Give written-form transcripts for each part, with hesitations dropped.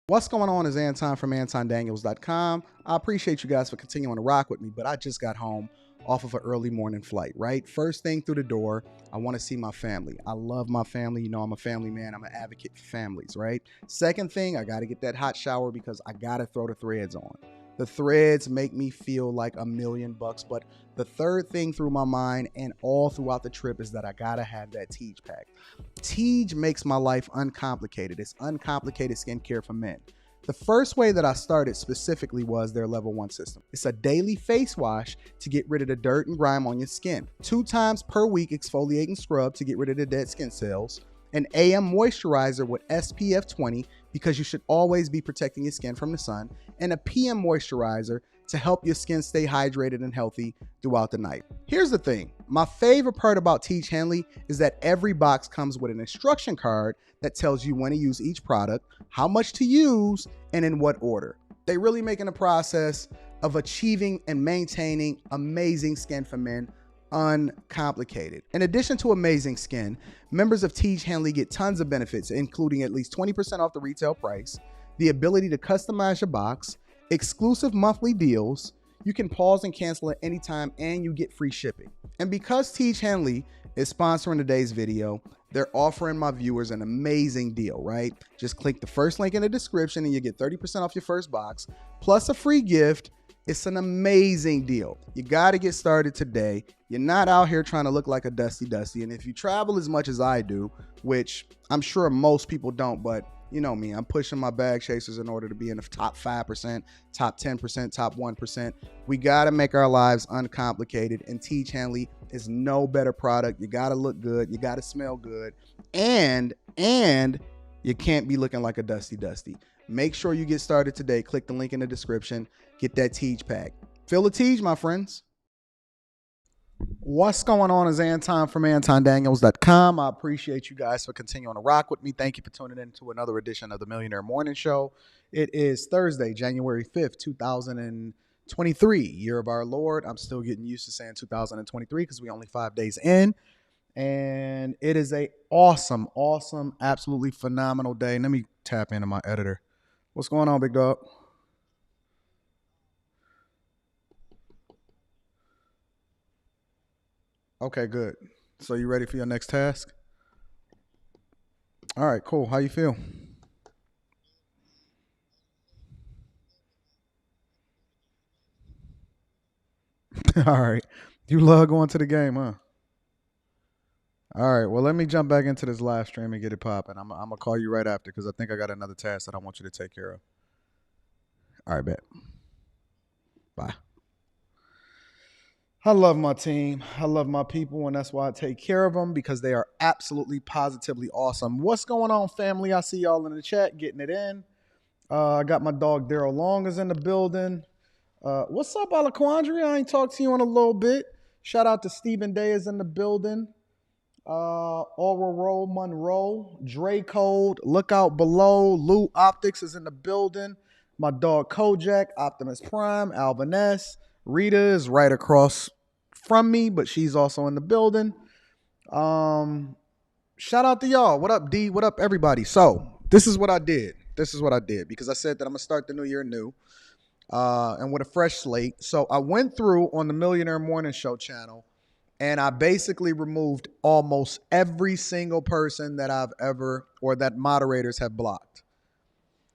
What's going on is Anton from AntonDaniels.com. I appreciate you guys for continuing to rock with me, but I just got home off of an early morning flight, right? First thing through the door, I want to see my family. I love my family. You know, I'm a family man. I'm an advocate for families, right? Second thing, I got to get that hot shower because I got to throw the threads on. The threads make me feel like $1,000,000, but the third thing through my mind and all throughout the trip is that I gotta have that Teej pack. Teej makes my life uncomplicated. It's uncomplicated skincare for men. The first way that I started specifically was their level 1 system. It's a daily face wash to get rid of the dirt and grime on your skin. 2 times per week exfoliate and scrub to get rid of the dead skin cells. An AM moisturizer with SPF 20 because you should always be protecting your skin from the sun, and a PM moisturizer to help your skin stay hydrated and healthy throughout the night. Here's the thing. My favorite part about Teej Henley is that every box comes with an instruction card that tells you when to use each product, how much to use, and in what order. They really making the process of achieving and maintaining amazing skin for men uncomplicated. In addition to amazing skin, members of Teej Henley get tons of benefits, including at least 20% off the retail price, the ability to customize your box, exclusive monthly deals, you can pause and cancel at any time, and you get free shipping. And because Teej Henley is sponsoring today's video, they're offering my viewers an amazing deal, right? Just click the first link in the description and you get 30% off your first box, plus a free gift. It's an amazing deal. You got to get started today. You're not out here trying to look like a Dusty. And if you travel as much as I do, which I'm sure most people don't, but you know me, I'm pushing my bag chasers in order to be in the top 5%, top 10%, top 1%. We got to make our lives uncomplicated, and Teej Henley is no better product. You got to look good. You got to smell good. And you can't be looking like a Dusty. Make sure you get started today. Click the link in the description. Get that Teej pack. Feel the Teej, my friends. What's going on is Anton from AntonDaniels.com. I appreciate you guys for continuing to rock with me. Thank you for tuning in to another edition of the Millionaire Morning Show. It is Thursday, January 5th, 2023, year of our Lord. I'm still getting used to saying 2023 because we only 5 days in. And it is a awesome, absolutely phenomenal day. Let me tap into my editor. What's going on, big dog? Okay, good. So you ready for your next task? All right, cool. How you feel? All right. You love going to the game, huh? All right. Well, let me jump back into this live stream and get it popping. I'm going to call you right after because I think I got another task that I want you to take care of. All right, bet. Bye. I love my team. I love my people, and that's why I take care of them because they are absolutely, positively awesome. What's going on, family? I see y'all in the chat getting it in. I got my dog Daryl Long is in the building. What's up, Alaquandria? I ain't talked to you in a little bit. Shout out to Stephen Day is in the building. Aurora Monroe, Dre Code, look out below. Lou Optics is in the building. My dog Kojak, Optimus Prime, Alvin S. Rita is right across from me, but she's also in the building. Shout out to y'all. What up, D? What up, everybody? So this is what I did. Because I said that I'm gonna start the new year new, and with a fresh slate. So I went through on the Millionaire Morning Show channel, and I basically removed almost every single person that I've ever or that moderators have blocked.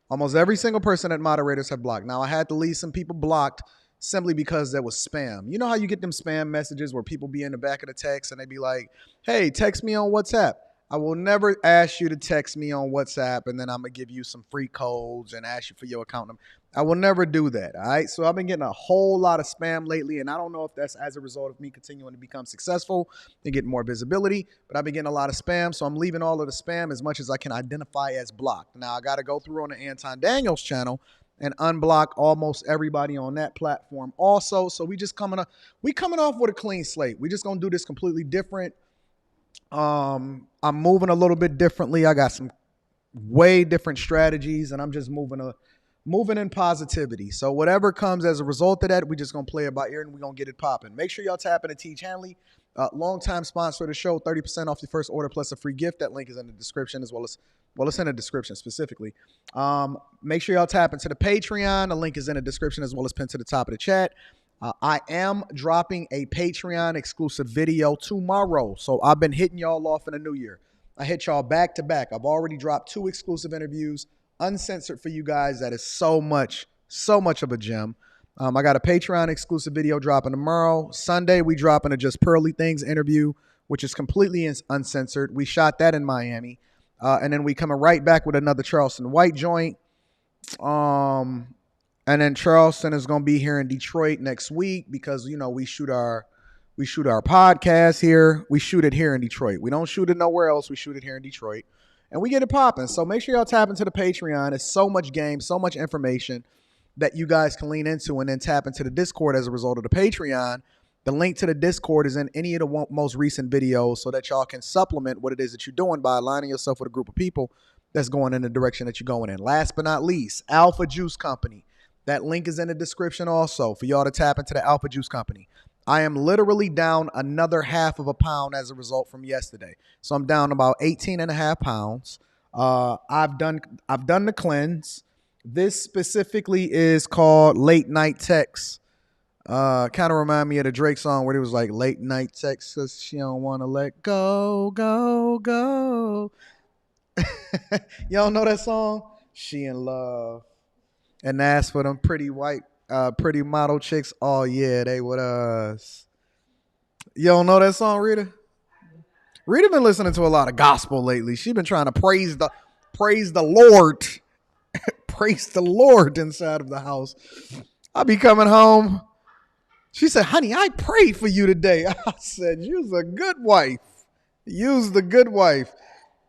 Almost every single person that moderators have blocked. Now I had to leave some people blocked simply because there was spam. You know how you get them spam messages where people be in the back of the text and they be like, hey, text me on WhatsApp. I will never ask you to text me on WhatsApp and then I'm going to give you some free codes and ask you for your account number. I will never do that, all right? So I've been getting a whole lot of spam lately, and I don't know if that's as a result of me continuing to become successful and get more visibility, but I've been getting a lot of spam, so I'm leaving all of the spam as much as I can identify as blocked. Now, I got to go through on the Anton Daniels channel and unblock almost everybody on that platform also. So we coming off with a clean slate. We just gonna do this completely different. I'm moving a little bit differently. I got some way different strategies, and I'm just moving in positivity. So whatever comes as a result of that, we just gonna play it by ear and we gonna get it popping. Make sure y'all tap into Teej Henley, longtime sponsor of the show. 30% off your first order plus a free gift. That link is in the description, as well as Well, it's in the description specifically. Make sure y'all tap into the Patreon. The link is in the description as well as pinned to the top of the chat. I am dropping a Patreon exclusive video tomorrow. So I've been hitting y'all off in the new year. I hit y'all back to back. I've already dropped 2 exclusive interviews, uncensored for you guys. That is so much of a gem. I got a Patreon exclusive video dropping tomorrow. Sunday, we dropping a Just Pearly Things interview, which is completely uncensored. We shot that in Miami. And then we coming right back with another Charleston White joint. And then Charleston is going to be here in Detroit next week because, you know, we shoot our podcast here. We shoot it here in Detroit. We don't shoot it nowhere else. We shoot it here in Detroit. And we get it popping. So make sure y'all tap into the Patreon. It's so much game, so much information that you guys can lean into, and then tap into the Discord as a result of the Patreon. The link to the Discord is in any of the most recent videos so that y'all can supplement what it is that you're doing by aligning yourself with a group of people that's going in the direction that you're going in. Last but not least, Alpha Juice Company. That link is in the description also for y'all to tap into the Alpha Juice Company. I am literally down another half of a pound as a result from yesterday. So I'm down about 18.5 pounds. I've done the cleanse. This specifically is called Late Night Text. Kind of remind me of the Drake song where it was like late night text because she don't want to let go. Y'all know that song? She in love. And that's for them pretty model chicks. Oh yeah, they with us. You don't know that song, Rita? Rita been listening to a lot of gospel lately. She been trying to praise the Lord. Praise the Lord inside of the house. I'll be coming home. She said, honey, I prayed for you today. I said, you's a good wife. You's the good wife.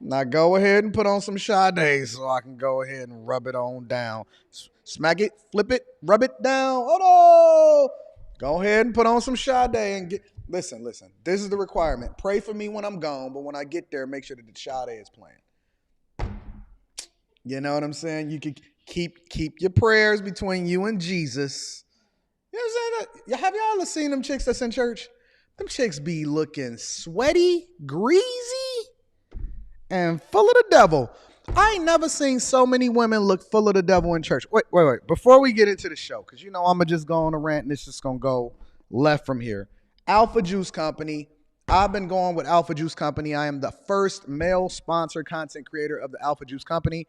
Now go ahead and put on some Sade so I can go ahead and rub it on down. Smack it, flip it, rub it down. Oh no! Go ahead and put on some Sade and get. Listen. This is the requirement. Pray for me when I'm gone, but when I get there, make sure that the Sade is playing. You know what I'm saying? You can keep your prayers between you and Jesus. You know what I'm saying? Have y'all ever seen them chicks that's in church? Them chicks be looking sweaty, greasy, and full of the devil. I ain't never seen so many women look full of the devil in church. Wait. Before we get into the show, because you know I'm going to just go on a rant and it's just going to go left from here. Alpha Juice Company. I've been going with Alpha Juice Company. I am the first male sponsored content creator of the Alpha Juice Company.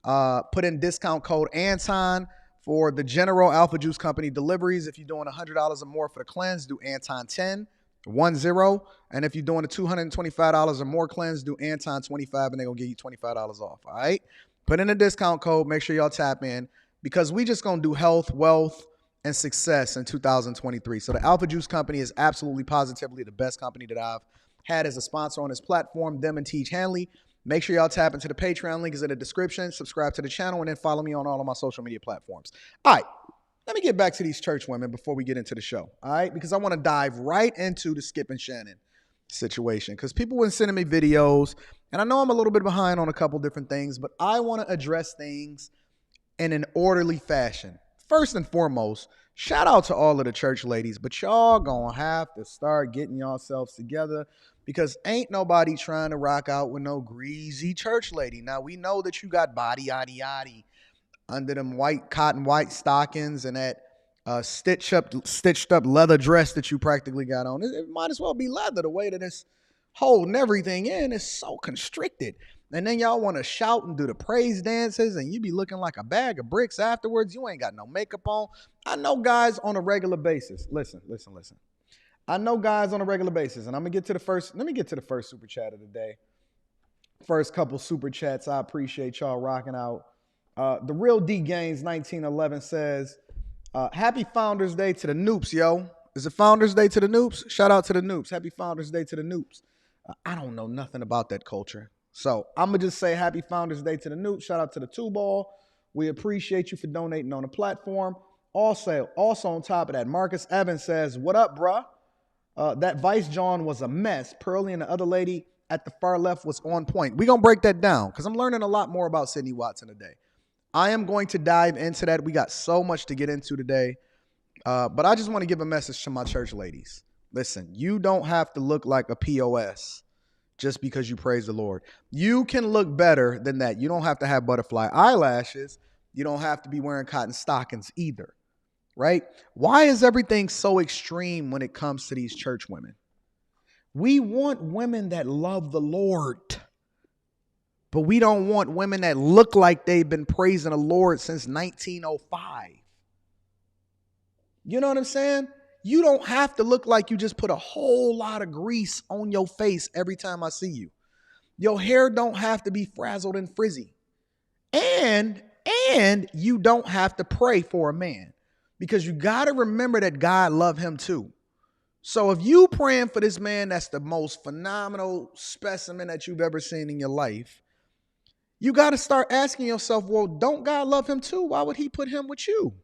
Put in discount code Anton for the general Alpha Juice Company deliveries. If you're doing $100 or more for the cleanse, do Anton 10. 10. And if you're doing a $225 or more cleanse, do Anton 25 and they're going to give you $25 off. All right. Put in a discount code. Make sure y'all tap in because we just going to do health, wealth, and success in 2023. So the Alpha Juice Company is absolutely positively the best company that I've had as a sponsor on this platform, them and Teach Hanley. Make sure y'all tap into the Patreon. Link is in the description. Subscribe to the channel and then follow me on all of my social media platforms. All right. Let me get back to these church women before we get into the show, all right? Because I want to dive right into the Skip and Shannon situation because people were sending me videos, and I know I'm a little bit behind on a couple different things, but I want to address things in an orderly fashion. First and foremost, shout out to all of the church ladies, but y'all gonna have to start getting yourselves together because ain't nobody trying to rock out with no greasy church lady. Now, we know that you got body, yaddy, under them cotton white stockings and that stitched up leather dress that you practically got on. It might as well be leather. The way that it's holding everything in is so constricted. And then y'all want to shout and do the praise dances and you be looking like a bag of bricks afterwards. You ain't got no makeup on. I know guys on a regular basis. Listen. I know guys on a regular basis, and let me get to the first super chat of the day. First couple super chats. I appreciate y'all rocking out. The Real D Gaines 1911 says, happy Founders Day to the Noops, yo. Is it Founders Day to the Noops? Shout out to the Noops. Happy Founders Day to the Noops. I don't know nothing about that culture. So I'm going to just say happy Founders Day to the Noops. Shout out to the Two Ball. We appreciate you for donating on the platform. Also on top of that, Marcus Evans says, what up, bruh? That Vice John was a mess. Pearlie and the other lady at the far left was on point. We're going to break that down because I'm learning a lot more about Sydney Watson today. I am going to dive into that. We got so much to get into today. But I just want to give a message to my church ladies. Listen, you don't have to look like a POS just because you praise the Lord. You can look better than that. You don't have to have butterfly eyelashes. You don't have to be wearing cotton stockings either, right? Why is everything so extreme when it comes to these church women? We want women that love the Lord, but we don't want women that look like they've been praising the Lord since 1905. You know what I'm saying? You don't have to look like you just put a whole lot of grease on your face every time I see you. Your hair don't have to be frazzled and frizzy. And you don't have to pray for a man, because you got to remember that God loved him too. So if you praying for this man that's the most phenomenal specimen that you've ever seen in your life, you got to start asking yourself, well, don't God love him too? Why would he put him with you?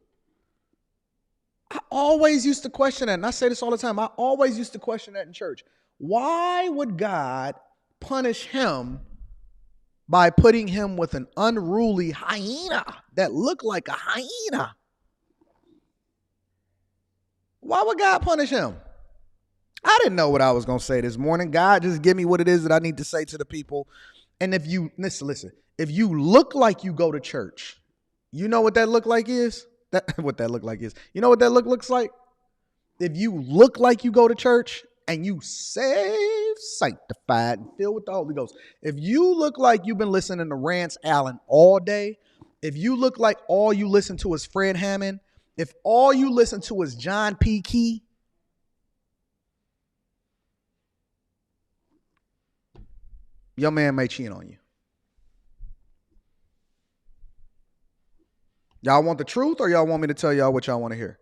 I always used to question that, and I say this all the time. I always used to question that in church. Why would God punish him by putting him with an unruly hyena that looked like a hyena? Why would God punish him? I didn't know what I was going to say this morning. God, just give me what it is that I need to say to the people. And if you, listen, if you look like you go to church, you know what that look like is? What that look like is. You know what that looks like? If you look like you go to church and you saved, sanctified, and filled with the Holy Ghost. If you look like you've been listening to Rance Allen all day, if you look like all you listen to is Fred Hammond, if all you listen to is John P. Key, your man may cheat on you. Y'all want the truth, or y'all want me to tell y'all what y'all want to hear?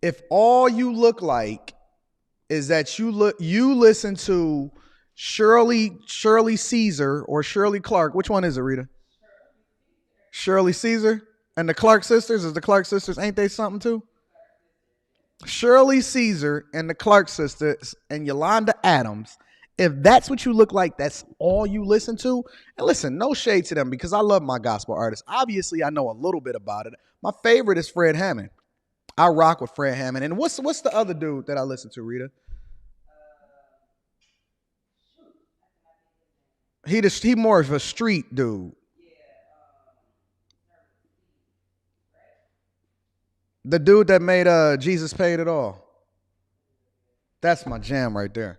If all you look like is that you listen to Shirley Caesar or Shirley Clark, which one is it, Rita? Shirley Caesar and the Clark sisters. Is the Clark sisters, ain't they something too? Shirley Caesar and the Clark sisters and Yolanda Adams. If that's what you look like, that's all you listen to. And listen, no shade to them, because I love my gospel artists. Obviously, I know a little bit about it. My favorite is Fred Hammond. I rock with Fred Hammond. And what's the other dude that I listen to, Rita? He more of a street dude. The dude that made Jesus Paid It All. That's my jam right there.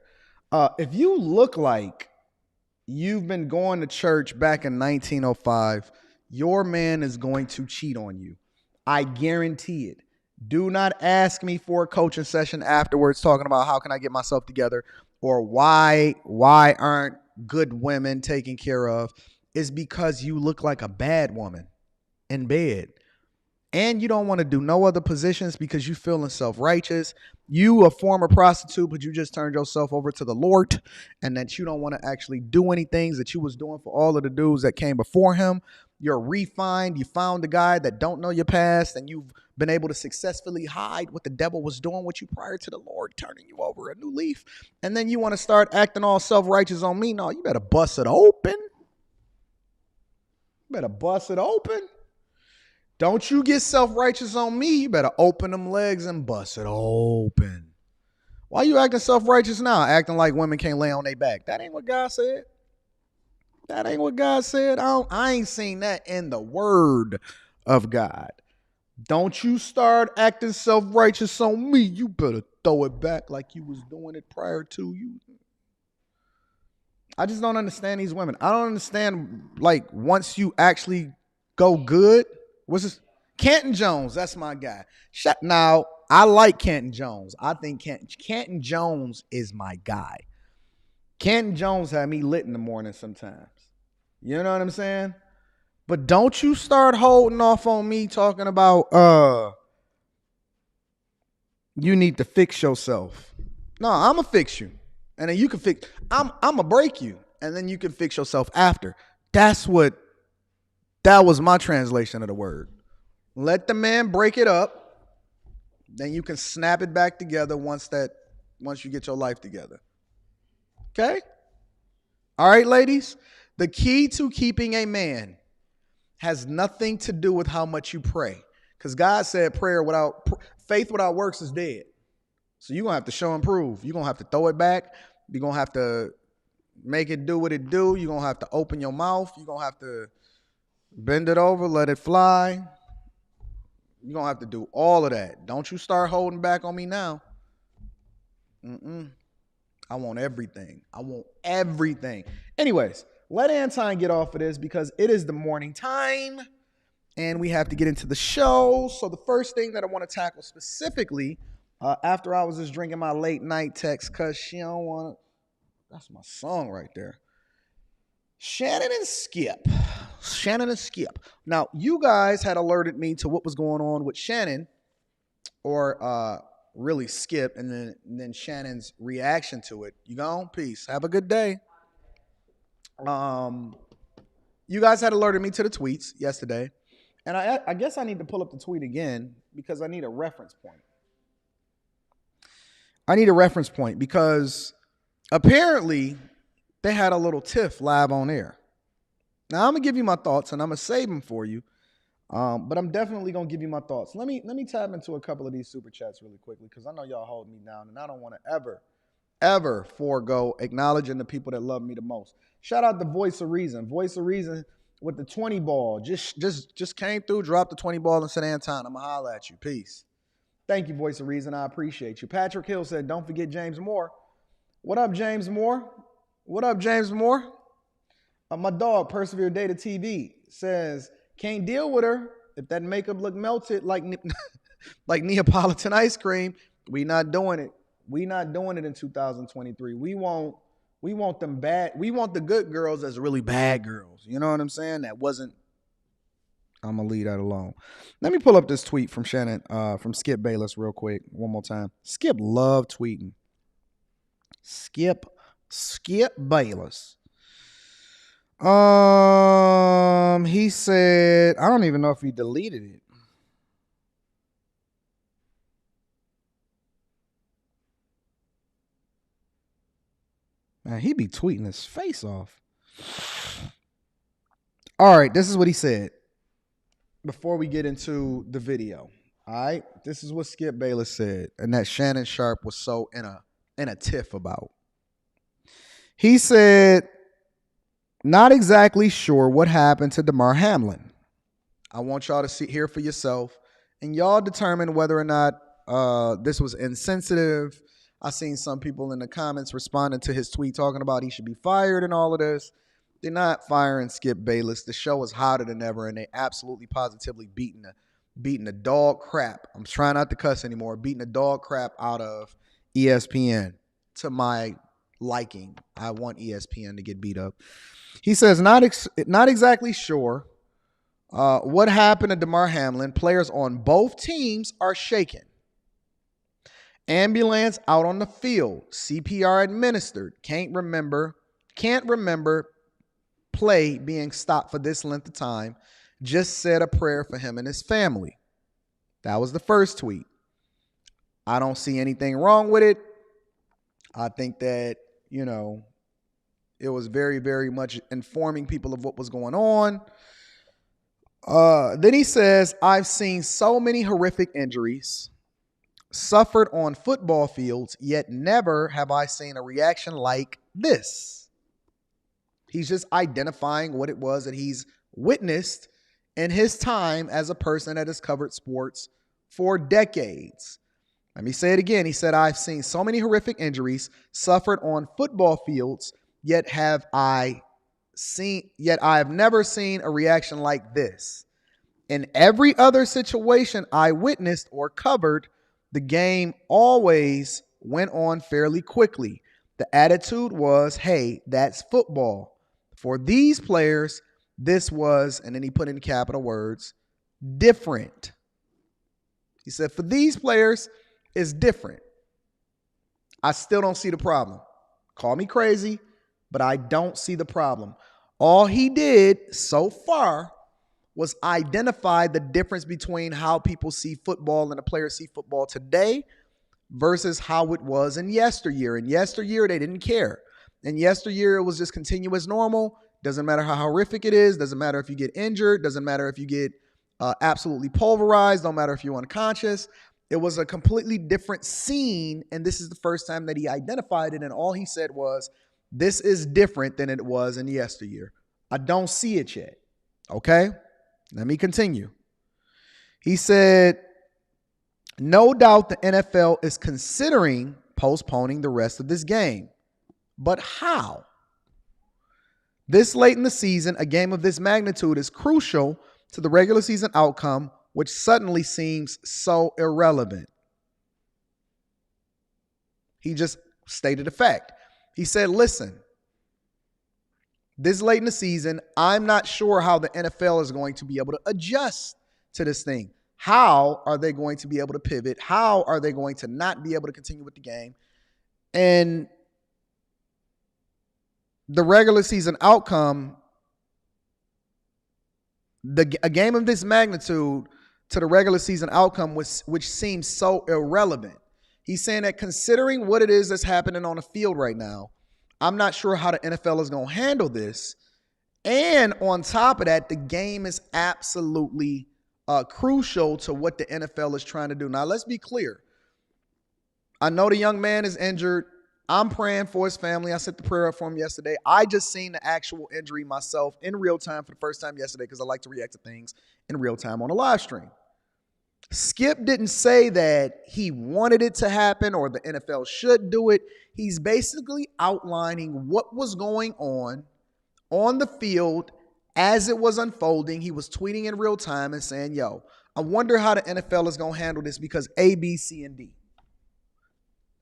If you look like you've been going to church back in 1905, your man is going to cheat on you. I guarantee it. Do not ask me for a coaching session afterwards talking about how can I get myself together, or why aren't good women taken care of. It's because you look like a bad woman in bed. And you don't want to do no other positions because you feeling self-righteous. You a former prostitute, but you just turned yourself over to the Lord, and that you don't want to actually do any things that you was doing for all of the dudes that came before him. You're refined. You found a guy that don't know your past, and you've been able to successfully hide what the devil was doing with you prior to the Lord turning you over a new leaf. And then you want to start acting all self-righteous on me. No, you better bust it open. You better bust it open. Don't you get self-righteous on me. You better open them legs and bust it open. Why you acting self-righteous now? Acting like women can't lay on their back. That ain't what God said. That ain't what God said. I ain't seen that in the word of God. Don't you start acting self-righteous on me. You better throw it back like you was doing it prior to you. I just don't understand these women. I don't understand, like, once you actually go good. What's this? Canton Jones, that's my guy. Now, I like Canton Jones. I think Canton Jones is my guy. Canton Jones had me lit in the morning sometimes. You know what I'm saying? But don't you start holding off on me talking about you need to fix yourself. No, I'm going to fix you. And then you can fix, I'm going to break you. And then you can fix yourself after. That was my translation of the word. Let the man break it up. Then you can snap it back together once you get your life together. Okay? All right, ladies. The key to keeping a man has nothing to do with how much you pray. Because God said faith without works is dead. So you're going to have to show and prove. You're going to have to throw it back. You're going to have to make it do what it do. You're going to have to open your mouth. You're going to have to bend it over, let it fly. You're going to have to do all of that. Don't you start holding back on me now. I want everything. I want everything. Anyways, let Anton get off of this because it is the morning time and we have to get into the show. So the first thing that I want to tackle specifically after I was just drinking my late night text because she don't want to. That's my song right there. Shannon and Skip. Shannon and Skip. Now, you guys had alerted me to what was going on with Shannon, or really Skip, and then Shannon's reaction to it. You gone? Peace. Have a good day. You guys had alerted me to the tweets yesterday, and I guess I need to pull up the tweet again because I need a reference point. I need a reference point because apparently they had a little tiff live on air. Now, I'm going to give you my thoughts, and I'm going to save them for you. But I'm definitely going to give you my thoughts. Let me tap into a couple of these super chats really quickly because I know y'all hold me down, and I don't want to ever forego acknowledging the people that love me the most. Shout out to Voice of Reason. Voice of Reason with the 20 ball. Just came through, dropped the 20 ball and said, Anton, I'm going to holler at you. Peace. Thank you, Voice of Reason. I appreciate you. Patrick Hill said, don't forget James Moore. What up, James Moore? What up, James Moore? My dog, Persevere Data TV, says, can't deal with her if that makeup look melted like Neapolitan ice cream. We not doing it. We not doing it in 2023. We want them bad. We want the good girls as really bad girls. You know what I'm saying? That wasn't. I'm gonna leave that alone. Let me pull up this tweet from Shannon, from Skip Bayless real quick. One more time. Skip loved tweeting. Skip Bayless. He said, I don't even know if he deleted it. Man, he be tweeting his face off. All right, this is what he said before we get into the video. All right, this is what Skip Bayless said, and that Shannon Sharpe was so in a tiff about. He said, not exactly sure what happened to Damar Hamlin. I want y'all to hear for yourself, and y'all determine whether or not this was insensitive. I seen some people in the comments responding to his tweet talking about he should be fired and all of this. They're not firing Skip Bayless. The show is hotter than ever, and they absolutely positively beating the dog crap. I'm trying not to cuss anymore. Beating the dog crap out of ESPN to my liking. I want ESPN to get beat up. He says, not exactly sure what happened to Damar Hamlin. Players on both teams are shaken. Ambulance out on the field. CPR administered. Can't remember play being stopped for this length of time. Just said a prayer for him and his family. That was the first tweet. I don't see anything wrong with it. I think that, it was very, very much informing people of what was going on. Then he says, I've seen so many horrific injuries suffered on football fields, yet never have I seen a reaction like this. He's just identifying what it was that he's witnessed in his time as a person that has covered sports for decades. Let me say it again. He said, I've seen so many horrific injuries suffered on football fields, yet I have never seen a reaction like this. In every other situation I witnessed or covered, the game always went on fairly quickly. The attitude was, hey, that's football. For these players, this was, and then he put in capital words, different. He said, for these players, it's different. I still don't see the problem. Call me crazy, but I don't see the problem. All he did so far was identify the difference between how people see football and the players see football today versus how it was in yesteryear. In yesteryear, they didn't care. In yesteryear, it was just continuous normal. Doesn't matter how horrific it is. Doesn't matter if you get injured. Doesn't matter if you get absolutely pulverized. Don't matter if you're unconscious. It was a completely different scene, and this is the first time that he identified it, and all he said was, This is different than it was in yesteryear. I don't see it yet. Okay? Let me continue. He said, no doubt the NFL is considering postponing the rest of this game. But how? This late in the season, a game of this magnitude is crucial to the regular season outcome, which suddenly seems so irrelevant. He just stated a fact. He said, listen, this late in the season, I'm not sure how the NFL is going to be able to adjust to this thing. How are they going to be able to pivot? How are they going to not be able to continue with the game? And the regular season outcome, a game of this magnitude to the regular season outcome, which seems so irrelevant. He's saying that considering what it is that's happening on the field right now, I'm not sure how the NFL is going to handle this. And on top of that, the game is absolutely crucial to what the NFL is trying to do. Now, let's be clear. I know the young man is injured. I'm praying for his family. I set the prayer up for him yesterday. I just seen the actual injury myself in real time for the first time yesterday because I like to react to things in real time on a live stream. Skip didn't say that he wanted it to happen or the NFL should do it. He's basically outlining what was going on the field as it was unfolding. He was tweeting in real time and saying, yo, I wonder how the NFL is going to handle this because A, B, C, and D.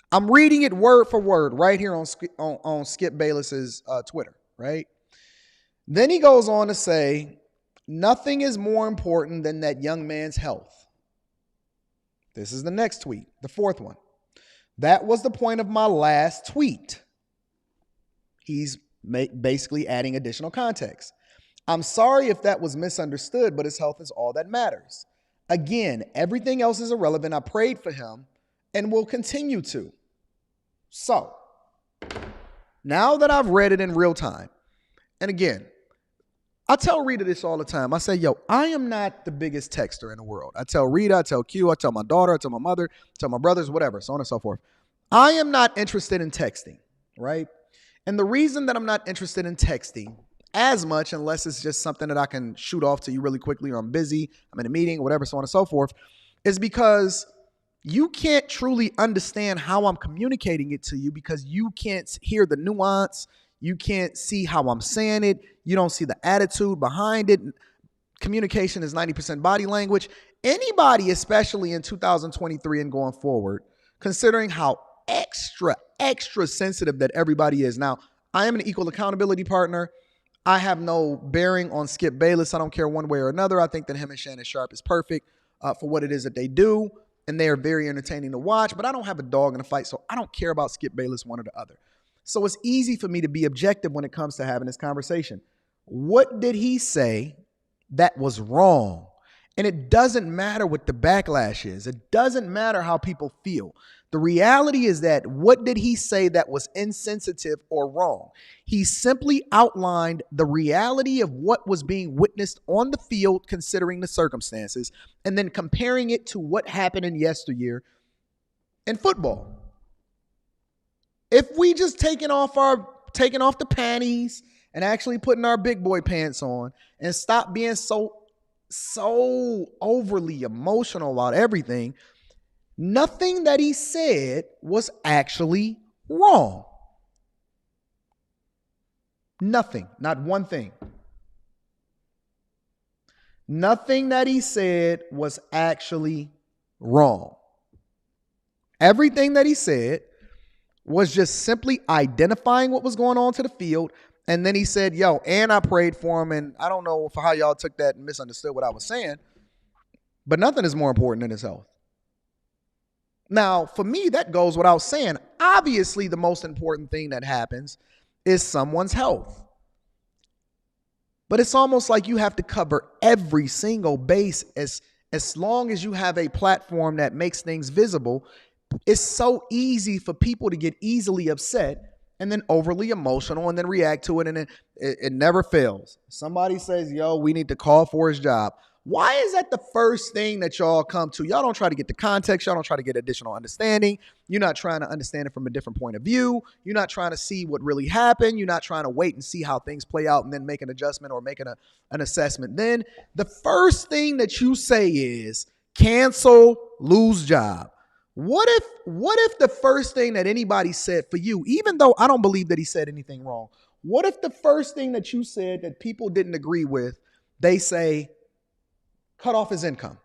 I'm reading it word for word right here on Skip Bayless's Twitter, right? Then he goes on to say, nothing is more important than that young man's health. This is the next tweet, the fourth one. That was the point of my last tweet. He's basically adding additional context. I'm sorry if that was misunderstood, but his health is all that matters. Again, everything else is irrelevant. I prayed for him and will continue to. So, now that I've read it in real time, and again, I tell Rita this all the time. I say, yo, I am not the biggest texter in the world. I tell Rita, I tell Q, I tell my daughter, I tell my mother, I tell my brothers, whatever, so on and so forth. I am not interested in texting, right? And the reason that I'm not interested in texting as much, unless it's just something that I can shoot off to you really quickly, or I'm busy, I'm in a meeting, whatever, so on and so forth, is because you can't truly understand how I'm communicating it to you because you can't hear the nuance. You can't see how I'm saying it. You don't see the attitude behind it. Communication is 90% body language. Anybody, especially in 2023 and going forward, considering how extra sensitive that everybody is. Now, I am an equal accountability partner. I have no bearing on Skip Bayless. I don't care one way or another. I think that him and Shannon Sharpe is perfect for what it is that they do. And they are very entertaining to watch. But I don't have a dog in a fight, so I don't care about Skip Bayless one or the other. So it's easy for me to be objective when it comes to having this conversation. What did he say that was wrong? And it doesn't matter what the backlash is. It doesn't matter how people feel. The reality is that what did he say that was insensitive or wrong? He simply outlined the reality of what was being witnessed on the field considering the circumstances and then comparing it to what happened in yesteryear in football. If we just taking off the panties and actually putting our big boy pants on and stop being so overly emotional about everything, nothing that he said was actually wrong. Nothing, not one thing. Nothing that he said was actually wrong. Everything that he said was just simply identifying what was going on to the field. And then he said, yo, and I prayed for him. And I don't know for how y'all took that and misunderstood what I was saying, but nothing is more important than his health. Now, for me, that goes without saying. Obviously, the most important thing that happens is someone's health. But it's almost like you have to cover every single base as long as you have a platform that makes things visible. It's so easy for people to get easily upset and then overly emotional and then react to it, and it never fails. Somebody says, yo, we need to call for his job. Why is that the first thing that y'all come to? Y'all don't try to get the context. Y'all don't try to get additional understanding. You're not trying to understand it from a different point of view. You're not trying to see what really happened. You're not trying to wait and see how things play out and then make an adjustment or make an assessment. Then the first thing that you say is cancel, lose job. What if the first thing that anybody said for you, even though I don't believe that he said anything wrong, what if the first thing that you said that people didn't agree with, they say, cut off his income?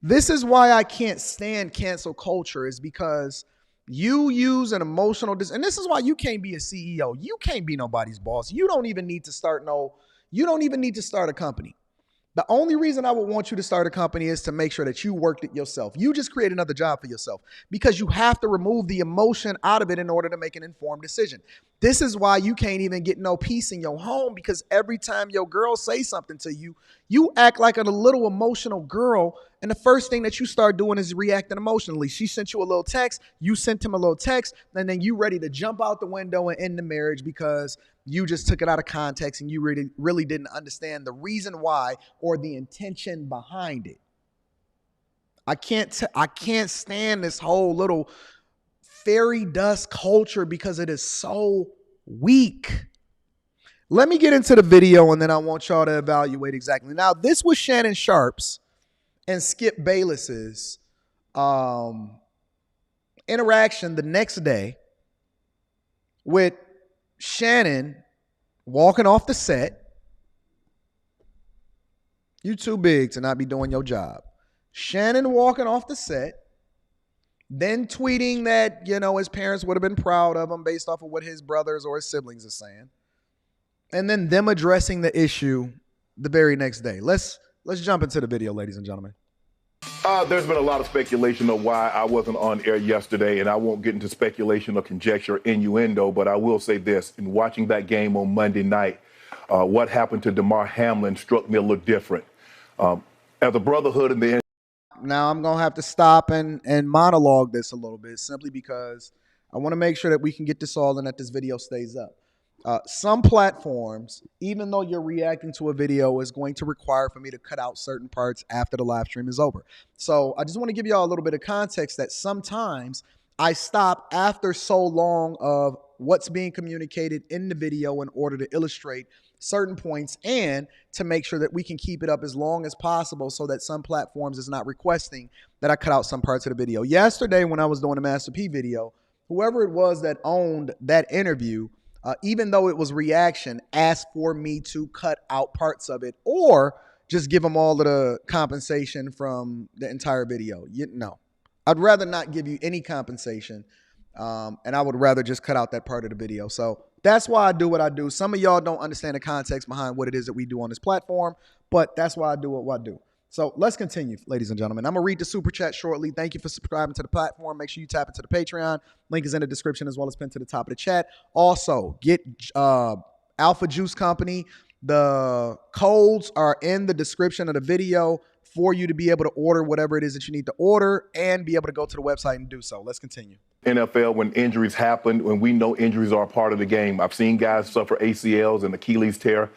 This is why I can't stand cancel culture, is because you use an emotional, and this is why you can't be a CEO. You can't be nobody's boss. You don't even need to start a company. The only reason I would want you to start a company is to make sure that you worked it yourself. You just create another job for yourself because you have to remove the emotion out of it in order to make an informed decision. This is why you can't even get no peace in your home, because every time your girl say something to you, you act like a little emotional girl. And the first thing that you start doing is reacting emotionally. She sent you a little text, you sent him a little text, and then you ready to jump out the window and end the marriage because you just took it out of context and you really didn't understand the reason why or the intention behind it. I can't stand this whole little fairy dust culture because it is so weak. Let me get into the video and then I want y'all to evaluate exactly. Now, this was Shannon Sharpe's and Skip Bayless's interaction the next day with Shannon walking off the set. You too big to not be doing your job. Shannon walking off the set, then tweeting that, his parents would have been proud of him based off of what his brothers or his siblings are saying. And then them addressing the issue the very next day. Let's jump into the video, ladies and gentlemen. There's been a lot of speculation of why I wasn't on air yesterday, and I won't get into speculation or conjecture or innuendo, but I will say this. In watching that game on Monday night, what happened to Damar Hamlin struck me a little different. As a brotherhood in the... Now I'm going to have to stop and monologue this a little bit, simply because I want to make sure that we can get this all and that this video stays up. Some platforms, even though you're reacting to a video, is going to require for me to cut out certain parts after the live stream is over. So I just want to give y'all a little bit of context that sometimes I stop after so long of what's being communicated in the video in order to illustrate certain points and to make sure that we can keep it up as long as possible so that some platforms is not requesting that I cut out some parts of the video. Yesterday, when I was doing the Master P video, whoever it was that owned that interview, even though it was reaction, asked for me to cut out parts of it or just give them all of the compensation from the entire video. No, I'd rather not give you any compensation, and I would rather just cut out that part of the video. So that's why I do what I do. Some of y'all don't understand the context behind what it is that we do on this platform, but that's why I do what I do. So let's continue, ladies and gentlemen. I'm going to read the super chat shortly. Thank you for subscribing to the platform. Make sure you tap into the Patreon. Link is in the description as well as pinned to the top of the chat. Also, get Alpha Juice Company. The codes are in the description of the video for you to be able to order whatever it is that you need to order and be able to go to the website and do so. Let's continue. NFL, when injuries happen, when we know injuries are a part of the game. I've seen guys suffer ACLs and Achilles tear,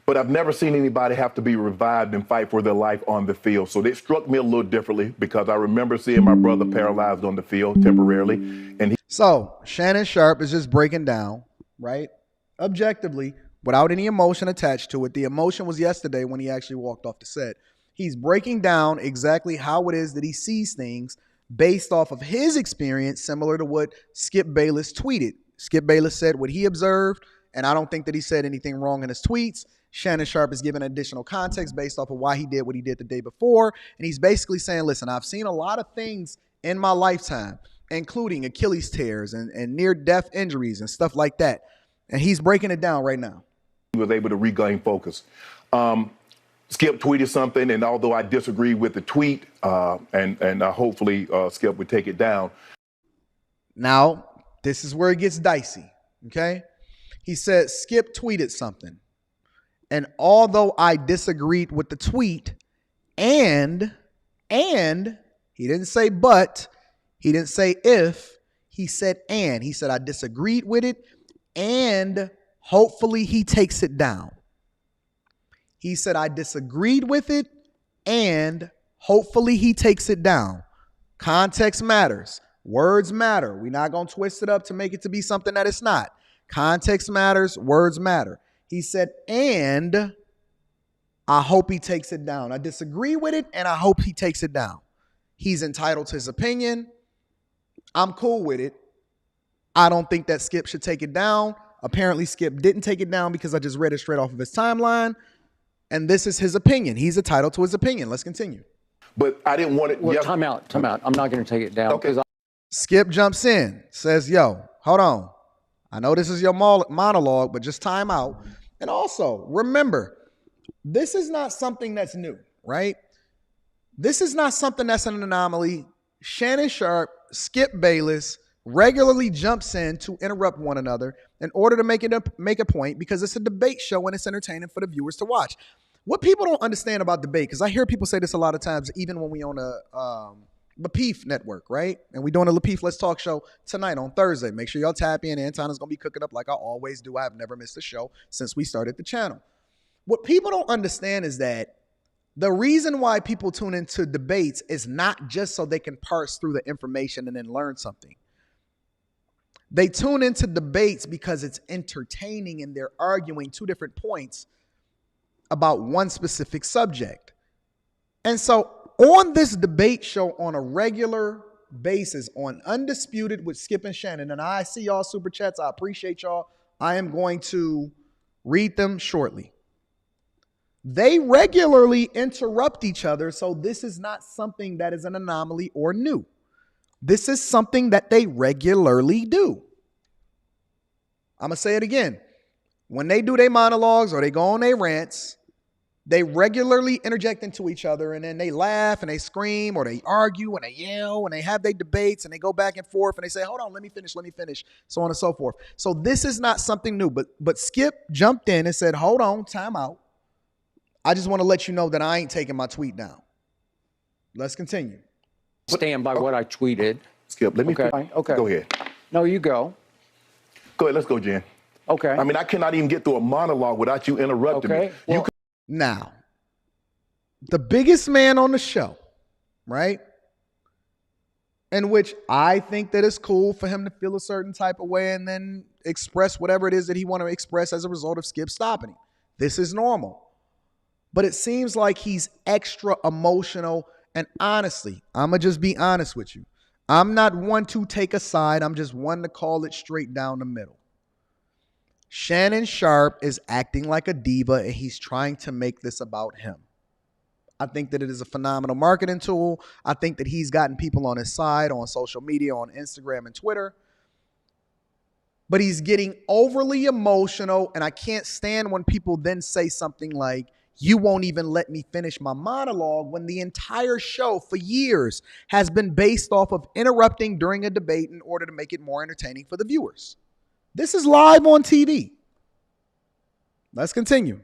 but I've never seen anybody have to be revived and fight for their life on the field. So it struck me a little differently because I remember seeing my brother paralyzed on the field temporarily. So Shannon Sharpe is just breaking down, right, objectively, without any emotion attached to it. The emotion was yesterday when he actually walked off the set. He's breaking down exactly how it is that he sees things based off of his experience, similar to what Skip Bayless tweeted. Skip Bayless said what he observed, and I don't think that he said anything wrong in his tweets. Shannon Sharpe is giving additional context based off of why he did what he did the day before. And he's basically saying, listen, I've seen a lot of things in my lifetime, including Achilles tears and near-death injuries and stuff like that. And he's breaking it down right now. He was able to regain focus. Skip tweeted something, and although I disagree with the tweet, and hopefully Skip would take it down. Now, this is where it gets dicey, okay? He said Skip tweeted something. And although I disagreed with the tweet, and he didn't say but, he didn't say if, he said and. He said I disagreed with it, and hopefully he takes it down. He said, I disagreed with it, and hopefully he takes it down. Context matters. Words matter. We're not going to twist it up to make it to be something that it's not. Context matters. Words matter. He said, and I hope he takes it down. I disagree with it, and I hope he takes it down. He's entitled to his opinion. I'm cool with it. I don't think that Skip should take it down. Apparently, Skip didn't take it down because I just read it straight off of his timeline. And this is his opinion. He's entitled to his opinion. Let's continue. But I didn't want it. Well, time out. I'm not going to take it down. Okay. Skip jumps in, says, yo, hold on. I know this is your monologue, but just time out. And also, remember, this is not something that's new, right? This is not something that's an anomaly. Shannon Sharpe, Skip Bayless regularly jumps in to interrupt one another in order to make a point, because it's a debate show and it's entertaining for the viewers to watch. What people don't understand about debate, because I hear people say this a lot of times, even when we on a Lapeef network, right? And we're doing a Lapeef Let's Talk show tonight on Thursday. Make sure y'all tap in. Anton is going to be cooking up like I always do. I have never missed a show since we started the channel. What people don't understand is that the reason why people tune into debates is not just so they can parse through the information and then learn something. They tune into debates because it's entertaining and they're arguing two different points about one specific subject. And so on this debate show on a regular basis, on Undisputed with Skip and Shannon, and I see y'all super chats. I appreciate y'all. I am going to read them shortly. They regularly interrupt each other, so this is not something that is an anomaly or new. This is something that they regularly do. I'm going to say it again. When they do their monologues or they go on their rants, they regularly interject into each other, and then they laugh and they scream or they argue and they yell and they have their debates and they go back and forth and they say, hold on, let me finish, so on and so forth. So this is not something new, but Skip jumped in and said, hold on, time out. I just want to let you know that I ain't taking my tweet down. Let's continue. Stand by what I tweeted. Skip, let me. Okay. Go ahead. No, you go. Go ahead. Let's go, Jen. Okay. I mean, I cannot even get through a monologue without you interrupting me. Well, Now, the biggest man on the show, right? In which I think that it's cool for him to feel a certain type of way and then express whatever it is that he want to express as a result of Skip stopping him. This is normal. But it seems like he's extra emotional. And honestly, I'm going to just be honest with you. I'm not one to take a side. I'm just one to call it straight down the middle. Shannon Sharpe is acting like a diva, and he's trying to make this about him. I think that it is a phenomenal marketing tool. I think that he's gotten people on his side on social media, on Instagram and Twitter. But he's getting overly emotional, and I can't stand when people then say something like, you won't even let me finish my monologue, when the entire show for years has been based off of interrupting during a debate in order to make it more entertaining for the viewers. This is live on TV. Let's continue.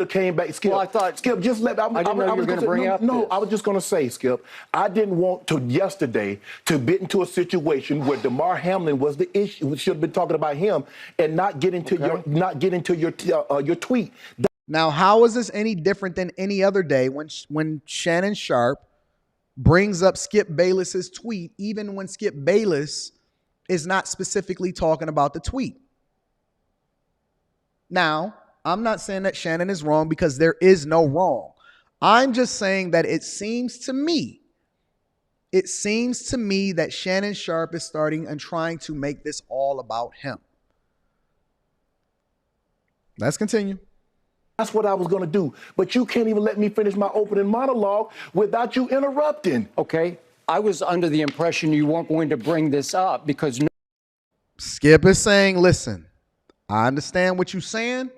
Came back, Skip. Well, I thought, Skip, just let. I didn't know you were going to bring up this. No, I was just going to say, Skip, I didn't want to yesterday to get into a situation where Damar Hamlin was the issue. We should have been talking about him and not get into your tweet. Now, how is this any different than any other day when Shannon Sharpe brings up Skip Bayless's tweet, even when Skip Bayless is not specifically talking about the tweet? Now, I'm not saying that Shannon is wrong, because there is no wrong. I'm just saying that it seems to me that Shannon Sharpe is starting and trying to make this all about him. Let's continue. That's what I was going to do. But you can't even let me finish my opening monologue without you interrupting. Okay. I was under the impression you weren't going to bring this up because... Skip is saying, listen, I understand what you're saying,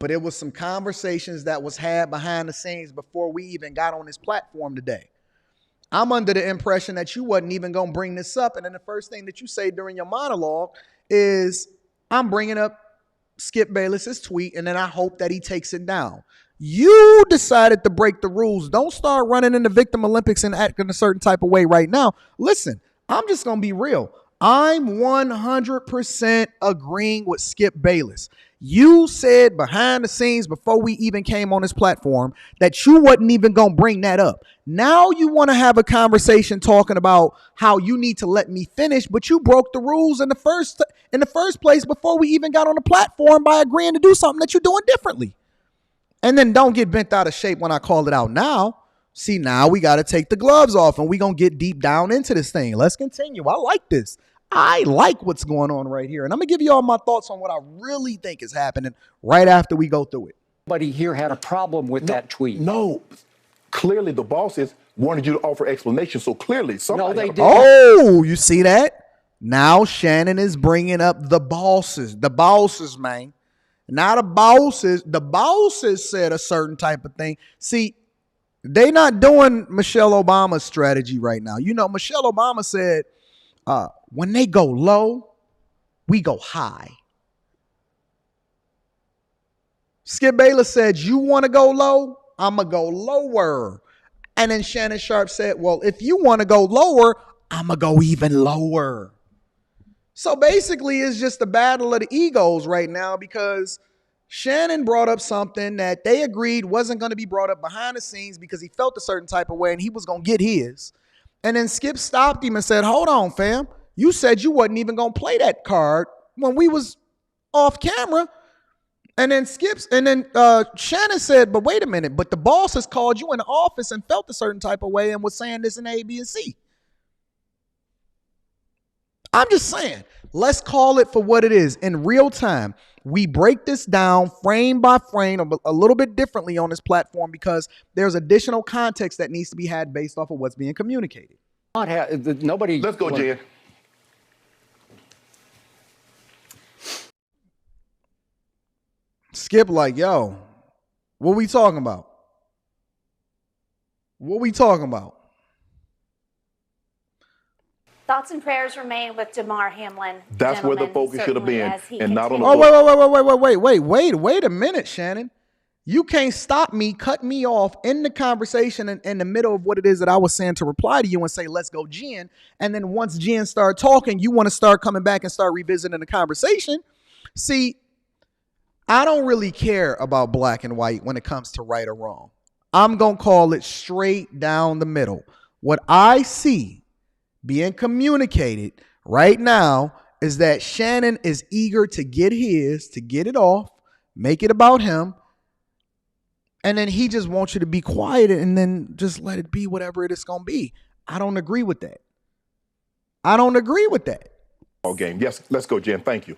but it was some conversations that was had behind the scenes before we even got on this platform today. I'm under the impression that you wasn't even going to bring this up. And then the first thing that you say during your monologue is, I'm bringing up Skip Bayless's tweet, and then I hope that he takes it down. You decided to break the rules. Don't start running in the victim Olympics and acting a certain type of way right now. Listen, I'm just going to be real. I'm 100% agreeing with Skip Bayless. You said behind the scenes before we even came on this platform that you wasn't even going to bring that up. Now you want to have a conversation talking about how you need to let me finish, but you broke the rules in the first place before we even got on the platform by agreeing to do something that you're doing differently. And then don't get bent out of shape when I call it out now. See, now we got to take the gloves off and we're going to get deep down into this thing. Let's continue. I like this. I like what's going on right here. And I'm going to give you all my thoughts on what I really think is happening right after we go through it. Nobody here had a problem with that tweet. No. Clearly, the bosses wanted you to offer explanations. So clearly, somebody. No, they didn't. Oh, you see that? Now Shannon is bringing up the bosses. The bosses, man. Not the bosses. The bosses said a certain type of thing. See, they not doing Michelle Obama's strategy right now. You know, Michelle Obama said, when they go low, we go high. Skip Bayless said, you want to go low? I'm going to go lower. And then Shannon Sharpe said, well, if you want to go lower, I'm going to go even lower. So basically, it's just a battle of the egos right now because Shannon brought up something that they agreed wasn't going to be brought up behind the scenes because he felt a certain type of way and he was going to get his. And then Skip stopped him and said, hold on, fam. You said you wasn't even going to play that card when we was off camera. And then Shannon said, but wait a minute, but the boss has called you in the office and felt a certain type of way and was saying this in A, B, and C. I'm just saying, let's call it for what it is. In real time, we break this down frame by frame a little bit differently on this platform because there's additional context that needs to be had based off of what's being communicated. Nobody. Let's go, Jen. Skip like, yo, what we talking about? What we talking about? Thoughts and prayers remain with Damar Hamlin. That's where the focus should have been, and not on the. Oh, wait a minute, Shannon. You can't stop me, cut me off in the conversation in the middle of what it is that I was saying to reply to you and say, let's go, Jen. And then once Jen started talking, you want to start coming back and start revisiting the conversation. See, I don't really care about black and white when it comes to right or wrong. I'm going to call it straight down the middle. What I see being communicated right now is that Shannon is eager to get it off, make it about him, and then he just wants you to be quiet and then just let it be whatever it is going to be. I don't agree with that. All game. Yes, let's go, Jen. Thank you.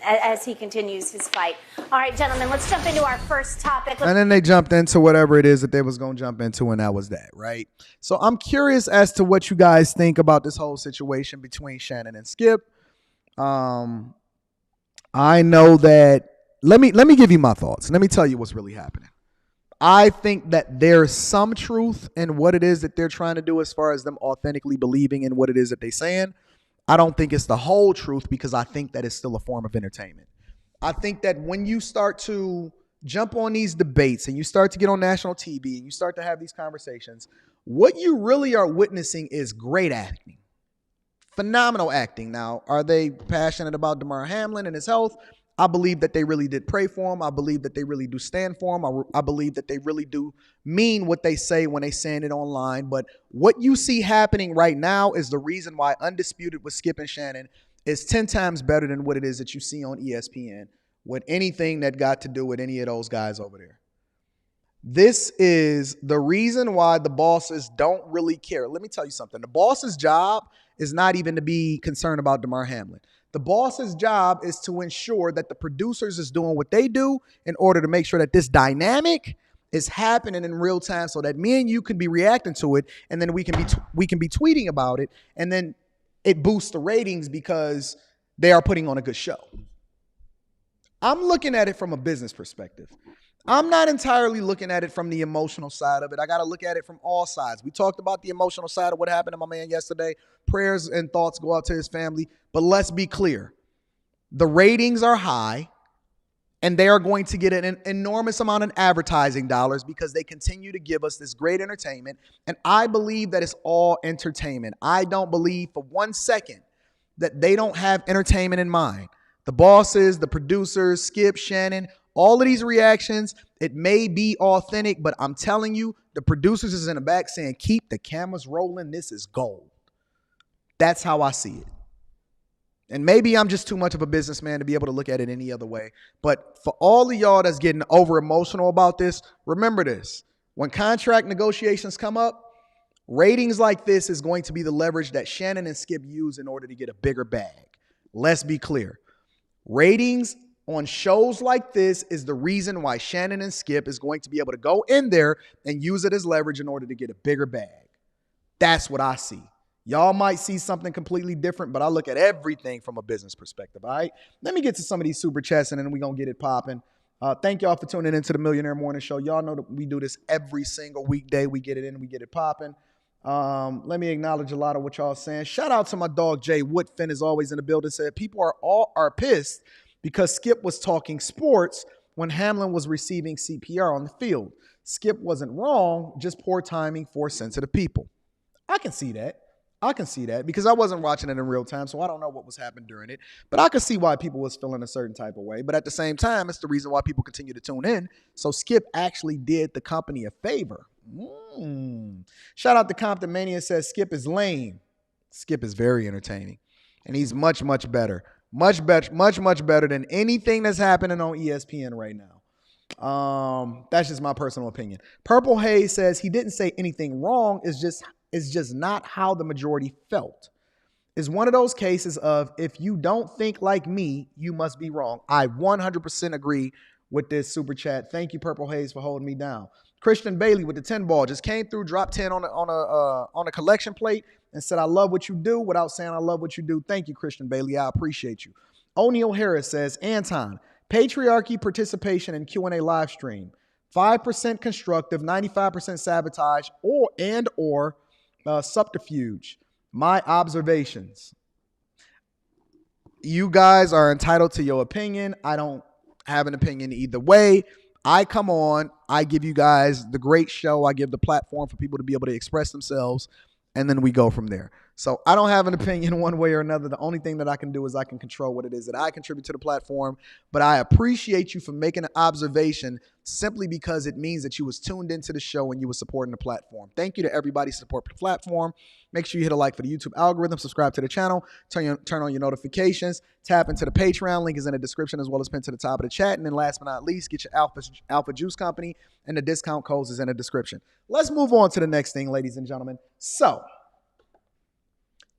As he continues his fight. All right, gentlemen, let's jump into our first topic. And then they jumped into whatever it is that they was going to jump into, and that was that, right? So I'm curious as to what you guys think about this whole situation between Shannon and Skip. I know that, let me give you my thoughts. Let me tell you what's really happening. I think that there's some truth in what it is that they're trying to do as far as them authentically believing in what it is that they're saying. I don't think it's the whole truth because I think that it's still a form of entertainment. I think that when you start to jump on these debates and you start to get on national TV and you start to have these conversations, what you really are witnessing is great acting. Phenomenal acting. Now, are they passionate about Damar Hamlin and his health? I believe that they really did pray for him. I believe that they really do stand for him. I believe that they really do mean what they say when they saying it online. But what you see happening right now is the reason why Undisputed with Skip and Shannon is 10 times better than what it is that you see on ESPN with anything that got to do with any of those guys over there. This is the reason why the bosses don't really care. Let me tell you something. The boss's job is not even to be concerned about Damar Hamlin. The boss's job is to ensure that the producers is doing what they do in order to make sure that this dynamic is happening in real time so that me and you can be reacting to it, and then we can be tweeting about it, and then it boosts the ratings because they are putting on a good show. I'm looking at it from a business perspective. I'm not entirely looking at it from the emotional side of it. I got to look at it from all sides. We talked about the emotional side of what happened to my man yesterday. Prayers and thoughts go out to his family. But let's be clear. The ratings are high, and they are going to get an enormous amount of advertising dollars because they continue to give us this great entertainment. And I believe that it's all entertainment. I don't believe for 1 second that they don't have entertainment in mind. The bosses, the producers, Skip, Shannon, all of these reactions, it may be authentic, but I'm telling you, the producers is in the back saying, keep the cameras rolling. This is gold. That's how I see it. And maybe I'm just too much of a businessman to be able to look at it any other way. But for all of y'all that's getting over emotional about this, remember this. When contract negotiations come up, ratings like this is going to be the leverage that Shannon and Skip use in order to get a bigger bag. Let's be clear. Ratings on shows like this is the reason why Shannon and Skip is going to be able to go in there and use it as leverage in order to get a bigger bag. That's what I see. Y'all might see something completely different, but I look at everything from a business perspective, all right? Let me get to some of these super chats, and then we're going to get it popping. Thank y'all for tuning into the Millionaire Morning Show. Y'all know that we do this every single weekday. We get it in, we get it popping. Let me acknowledge a lot of what y'all are saying. Shout out to my dog, Jay Woodfin, is always in the building. Said people are pissed because Skip was talking sports when Hamlin was receiving CPR on the field. Skip wasn't wrong, just poor timing for sensitive people. I can see that. Because I wasn't watching it in real time, so I don't know what was happening during it. But I could see why people was feeling a certain type of way. But at the same time, it's the reason why people continue to tune in. So Skip actually did the company a favor. Shout out to Compton Mania, says Skip is lame. Skip is very entertaining. And he's much, much better. Much better than anything that's happening on ESPN right now. That's just my personal opinion. Purple Haze says he didn't say anything wrong. It's just not how the majority felt. It's one of those cases of if you don't think like me, you must be wrong. I 100% agree with this super chat. Thank you, Purple Haze, for holding me down. Christian Bailey with the 10 ball just came through, dropped 10 on a collection plate and said, I love what you do without saying I love what you do. Thank you, Christian Bailey. I appreciate you. O'Neal Harris says, Anton, patriarchy participation in Q&A live stream, 5% constructive, 95% sabotage or subterfuge. My observations. You guys are entitled to your opinion. I don't have an opinion either way. I come on, I give you guys the great show. I give the platform for people to be able to express themselves, and then we go from there. So I don't have an opinion one way or another. The only thing that I can do is I can control what it is that I contribute to the platform. But I appreciate you for making an observation simply because it means that you was tuned into the show and you was supporting the platform. Thank you to everybody supporting the platform. Make sure you hit a like for the YouTube algorithm, subscribe to the channel, turn on your notifications, tap into the Patreon. Link is in the description as well as pinned to the top of the chat. And then last but not least, get your Alpha Juice Company, and the discount codes is in the description. Let's move on to the next thing, ladies and gentlemen. So,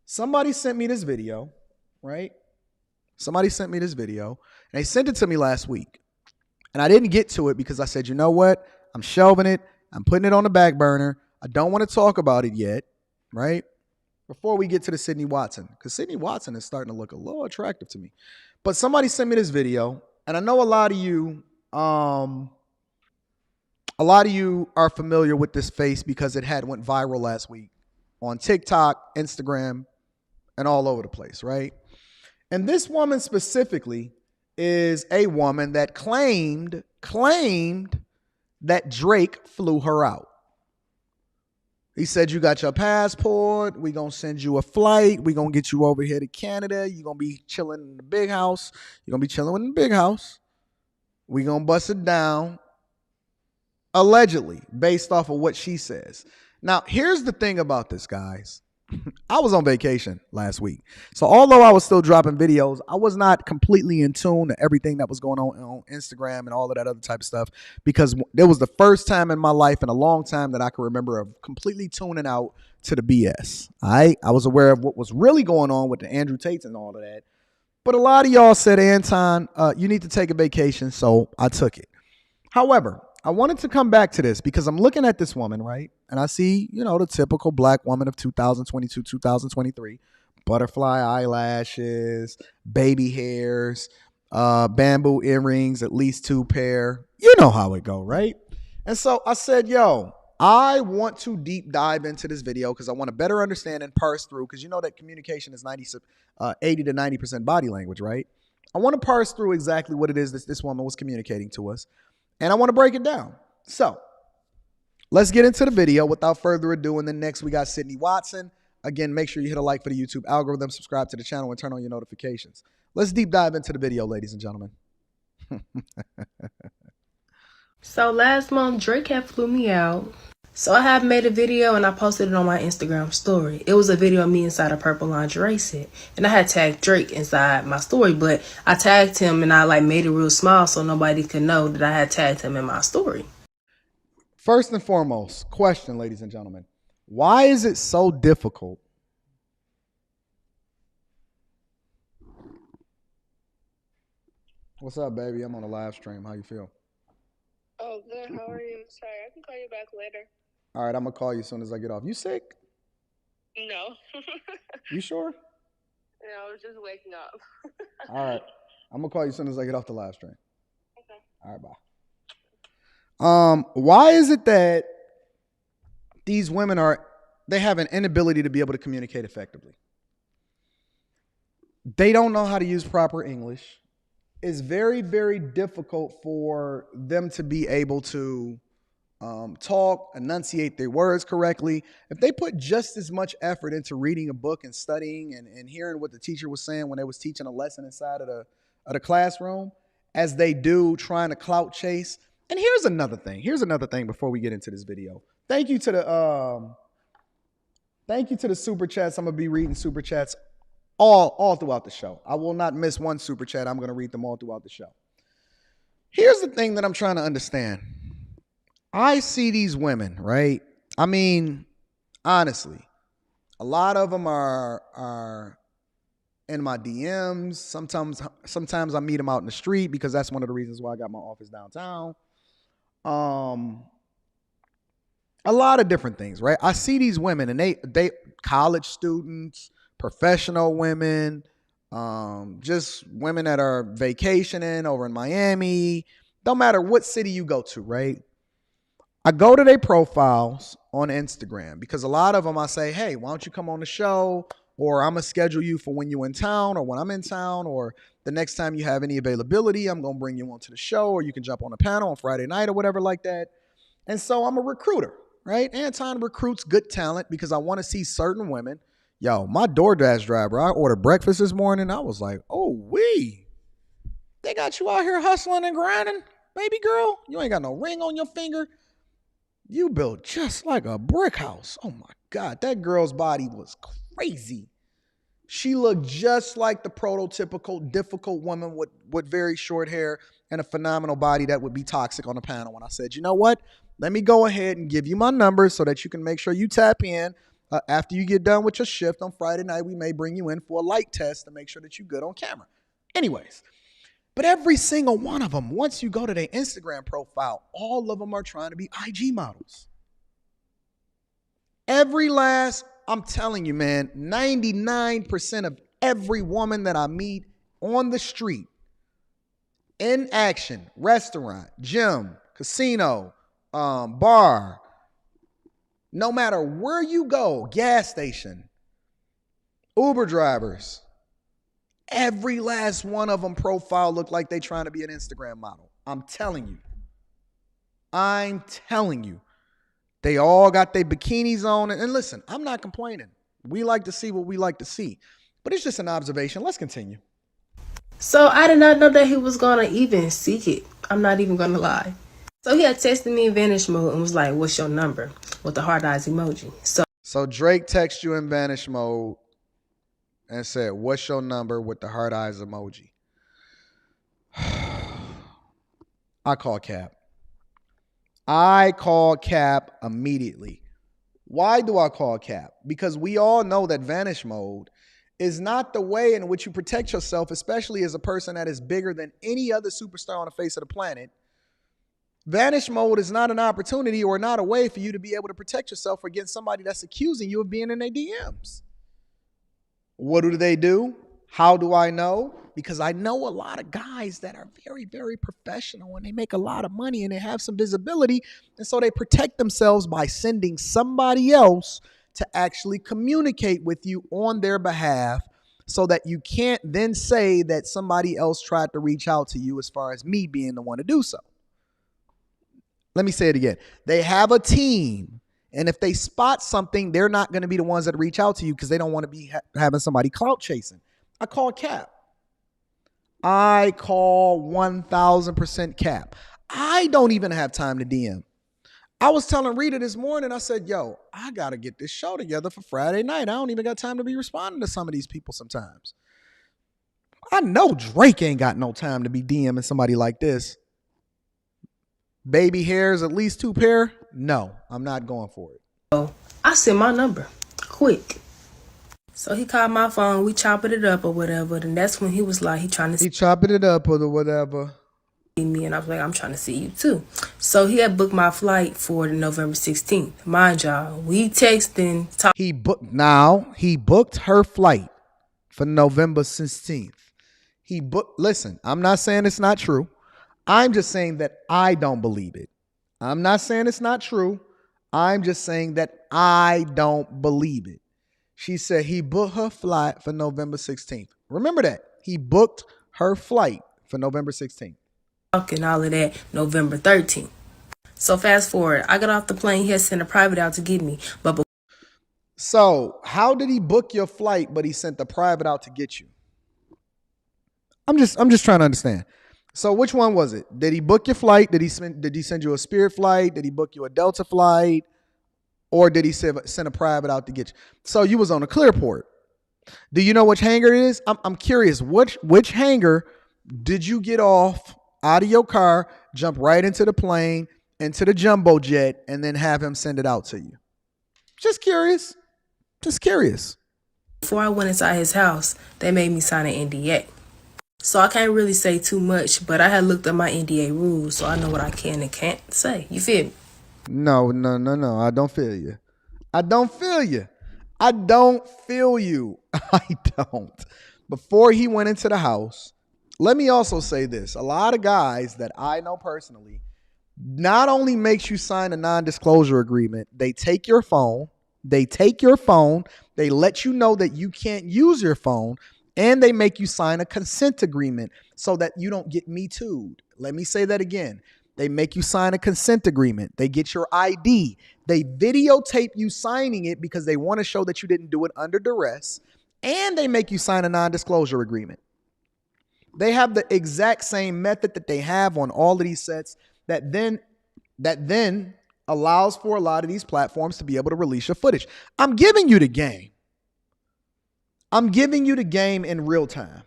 somebody sent me this video, right? Somebody sent me this video, and they sent it to me last week. And I didn't get to it because I said, you know what? I'm shelving it. I'm putting it on the back burner. I don't want to talk about it yet, right? Before we get to the Sydney Watson, because Sydney Watson is starting to look a little attractive to me. But somebody sent me this video, and I know a lot of you are familiar with this face because it went viral last week on TikTok, Instagram, and all over the place, right? And this woman specifically is a woman that claimed that Drake flew her out. He said, you got your passport. We're going to send you a flight. We're going to get you over here to Canada. You're going to be chilling in the big house. You're going to be chilling in the big house. We're going to bust it down. Allegedly, based off of what she says. Now, here's the thing about this, guys. I was on vacation last week. So although I was still dropping videos, I was not completely in tune to everything that was going on Instagram and all of that other type of stuff, because there was the first time in my life in a long time that I can remember of completely tuning out to the BS. I was aware of what was really going on with the Andrew Tates and all of that. But a lot of y'all said, Anton, you need to take a vacation. So I took it. However, I wanted to come back to this because I'm looking at this woman, right? And I see, the typical black woman of 2022, 2023, butterfly eyelashes, baby hairs, bamboo earrings, at least 2 pair. You know how it go, right? And so I said, I want to deep dive into this video because I want to better understand and parse through, because you know that communication is 80 to 90% body language, right? I want to parse through exactly what it is that this woman was communicating to us. And I want to break it down. So let's get into the video without further ado. And then next we got Sydney Watson. Again, make sure you hit a like for the YouTube algorithm, subscribe to the channel, and turn on your notifications. Let's deep dive into the video, ladies and gentlemen. So last month, Drake had flew me out. So I have made a video and I posted it on my Instagram story. It was a video of me inside a purple lingerie set. And I had tagged Drake inside my story, but I tagged him and I made it real small so nobody could know that I had tagged him in my story. First and foremost, question, ladies and gentlemen. Why is it so difficult? What's up, baby? I'm on a live stream. How you feel? Oh, good. How are you? Sorry, I can call you back later. All right, I'm going to call you as soon as I get off. You sick? No. You sure? No, I was just waking up. All right. I'm going to call you as soon as I get off the live stream. Okay. All right, bye. Why is it that these women they have an inability to be able to communicate effectively? They don't know how to use proper English. It's very, very difficult for them to be able to talk, enunciate their words correctly. If they put just as much effort into reading a book and studying and hearing what the teacher was saying when they was teaching a lesson inside of the classroom as they do trying to clout chase. And here's another thing. Before we get into this video. Thank you to the super chats. I'm gonna be reading super chats all throughout the show. I will not miss one super chat. I'm gonna read them all throughout the show. Here's the thing that I'm trying to understand. I see these women, right? I mean, honestly, a lot of them are in my DMs. Sometimes I meet them out in the street because that's one of the reasons why I got my office downtown. A lot of different things, right? I see these women and they college students, professional women, just women that are vacationing over in Miami. Don't matter what city you go to, right? I go to their profiles on Instagram because a lot of them I say, hey, why don't you come on the show? Or I'm going to schedule you for when you're in town or when I'm in town, or the next time you have any availability, I'm going to bring you onto the show, or you can jump on a panel on Friday night or whatever like that. And so I'm a recruiter, right? Anton recruits good talent because I want to see certain women. Yo, my DoorDash driver, I ordered breakfast this morning. I was like, oh, they got you out here hustling and grinding, baby girl. You ain't got no ring on your finger. You built just like a brick house. Oh my God, that girl's body was crazy. She looked just like the prototypical difficult woman with very short hair and a phenomenal body that would be toxic on a panel. When I said, you know what? Let me go ahead and give you my number so that you can make sure you tap in. After you get done with your shift on Friday night, we may bring you in for a light test to make sure that you're good on camera. Anyways. But every single one of them, once you go to their Instagram profile, all of them are trying to be IG models. I'm telling you, man, 99% of every woman that I meet on the street, in action, restaurant, gym, casino, bar, no matter where you go, gas station, Uber drivers, every last one of them profile look like they trying to be an Instagram model. I'm telling you. They all got their bikinis on. And listen, I'm not complaining. We like to see what we like to see. But it's just an observation. Let's continue. So I did not know that he was going to even seek it. I'm not even going to lie. So he had texted me in vanish mode and was like, what's your number? With the heart eyes emoji. So Drake texted you in vanish mode and said, what's your number with the heart eyes emoji? I call Cap immediately. Why do I call Cap? Because we all know that vanish mode is not the way in which you protect yourself, especially as a person that is bigger than any other superstar on the face of the planet. Vanish mode is not an opportunity or not a way for you to be able to protect yourself against somebody that's accusing you of being in their DMs. What do? How do I know? Because I know a lot of guys that are very, very professional and they make a lot of money and they have some visibility. And so they protect themselves by sending somebody else to actually communicate with you on their behalf so that you can't then say that somebody else tried to reach out to you as far as me being the one to do so. Let me say it again. They have a team. And if they spot something, they're not going to be the ones that reach out to you because they don't want to be having somebody clout chasing. I call Cap. I call 1000% cap. I don't even have time to DM. I was telling Rita this morning, I said, yo, I got to get this show together for Friday night. I don't even got time to be responding to some of these people sometimes. I know Drake ain't got no time to be DMing somebody like this. Baby hairs, at least 2 pair? No, I'm not going for it. So I sent my number quick. So he called my phone. We chopping it up or whatever. And that's when he was like, he chopping it up or whatever. Me, and I was like, I'm trying to see you too. So he had booked my flight for November 16th. Mind y'all, we texting. He booked her flight for November 16th. Listen, I'm not saying it's not true. I'm just saying that I don't believe it. I'm not saying it's not true. I'm just saying that I don't believe it. She said he booked her flight for November 16th. Remember that. He booked her flight for November 16th. And all of that, November 13th. So fast forward, I got off the plane. He had sent a private out to get me. So how did he book your flight, but he sent the private out to get you? I'm just trying to understand. So which one was it? Did he book your flight? Did he send you a Spirit flight? Did he book you a Delta flight? Or did he send a private out to get you? So you was on a Clearport. Do you know which hangar it is? I'm curious. Which hangar did you get off out of your car, jump right into the plane, into the jumbo jet, and then have him send it out to you? Just curious. Before I went inside his house, they made me sign an NDA. So I can't really say too much, but I had looked at my NDA rules, so I know what I can and can't say. You feel me? No. I don't feel you. I don't. Before he went into the house, let me also say this. A lot of guys that I know personally not only makes you sign a non-disclosure agreement, they take your phone, they let you know that you can't use your phone, and they make you sign a consent agreement so that you don't get Me Too'd. Let me say that again. They make you sign a consent agreement. They get your ID. They videotape you signing it because they want to show that you didn't do it under duress. And they make you sign a non-disclosure agreement. They have the exact same method that they have on all of these sets that then allows for a lot of these platforms to be able to release your footage. I'm giving you the game. I'm giving you the game in real time.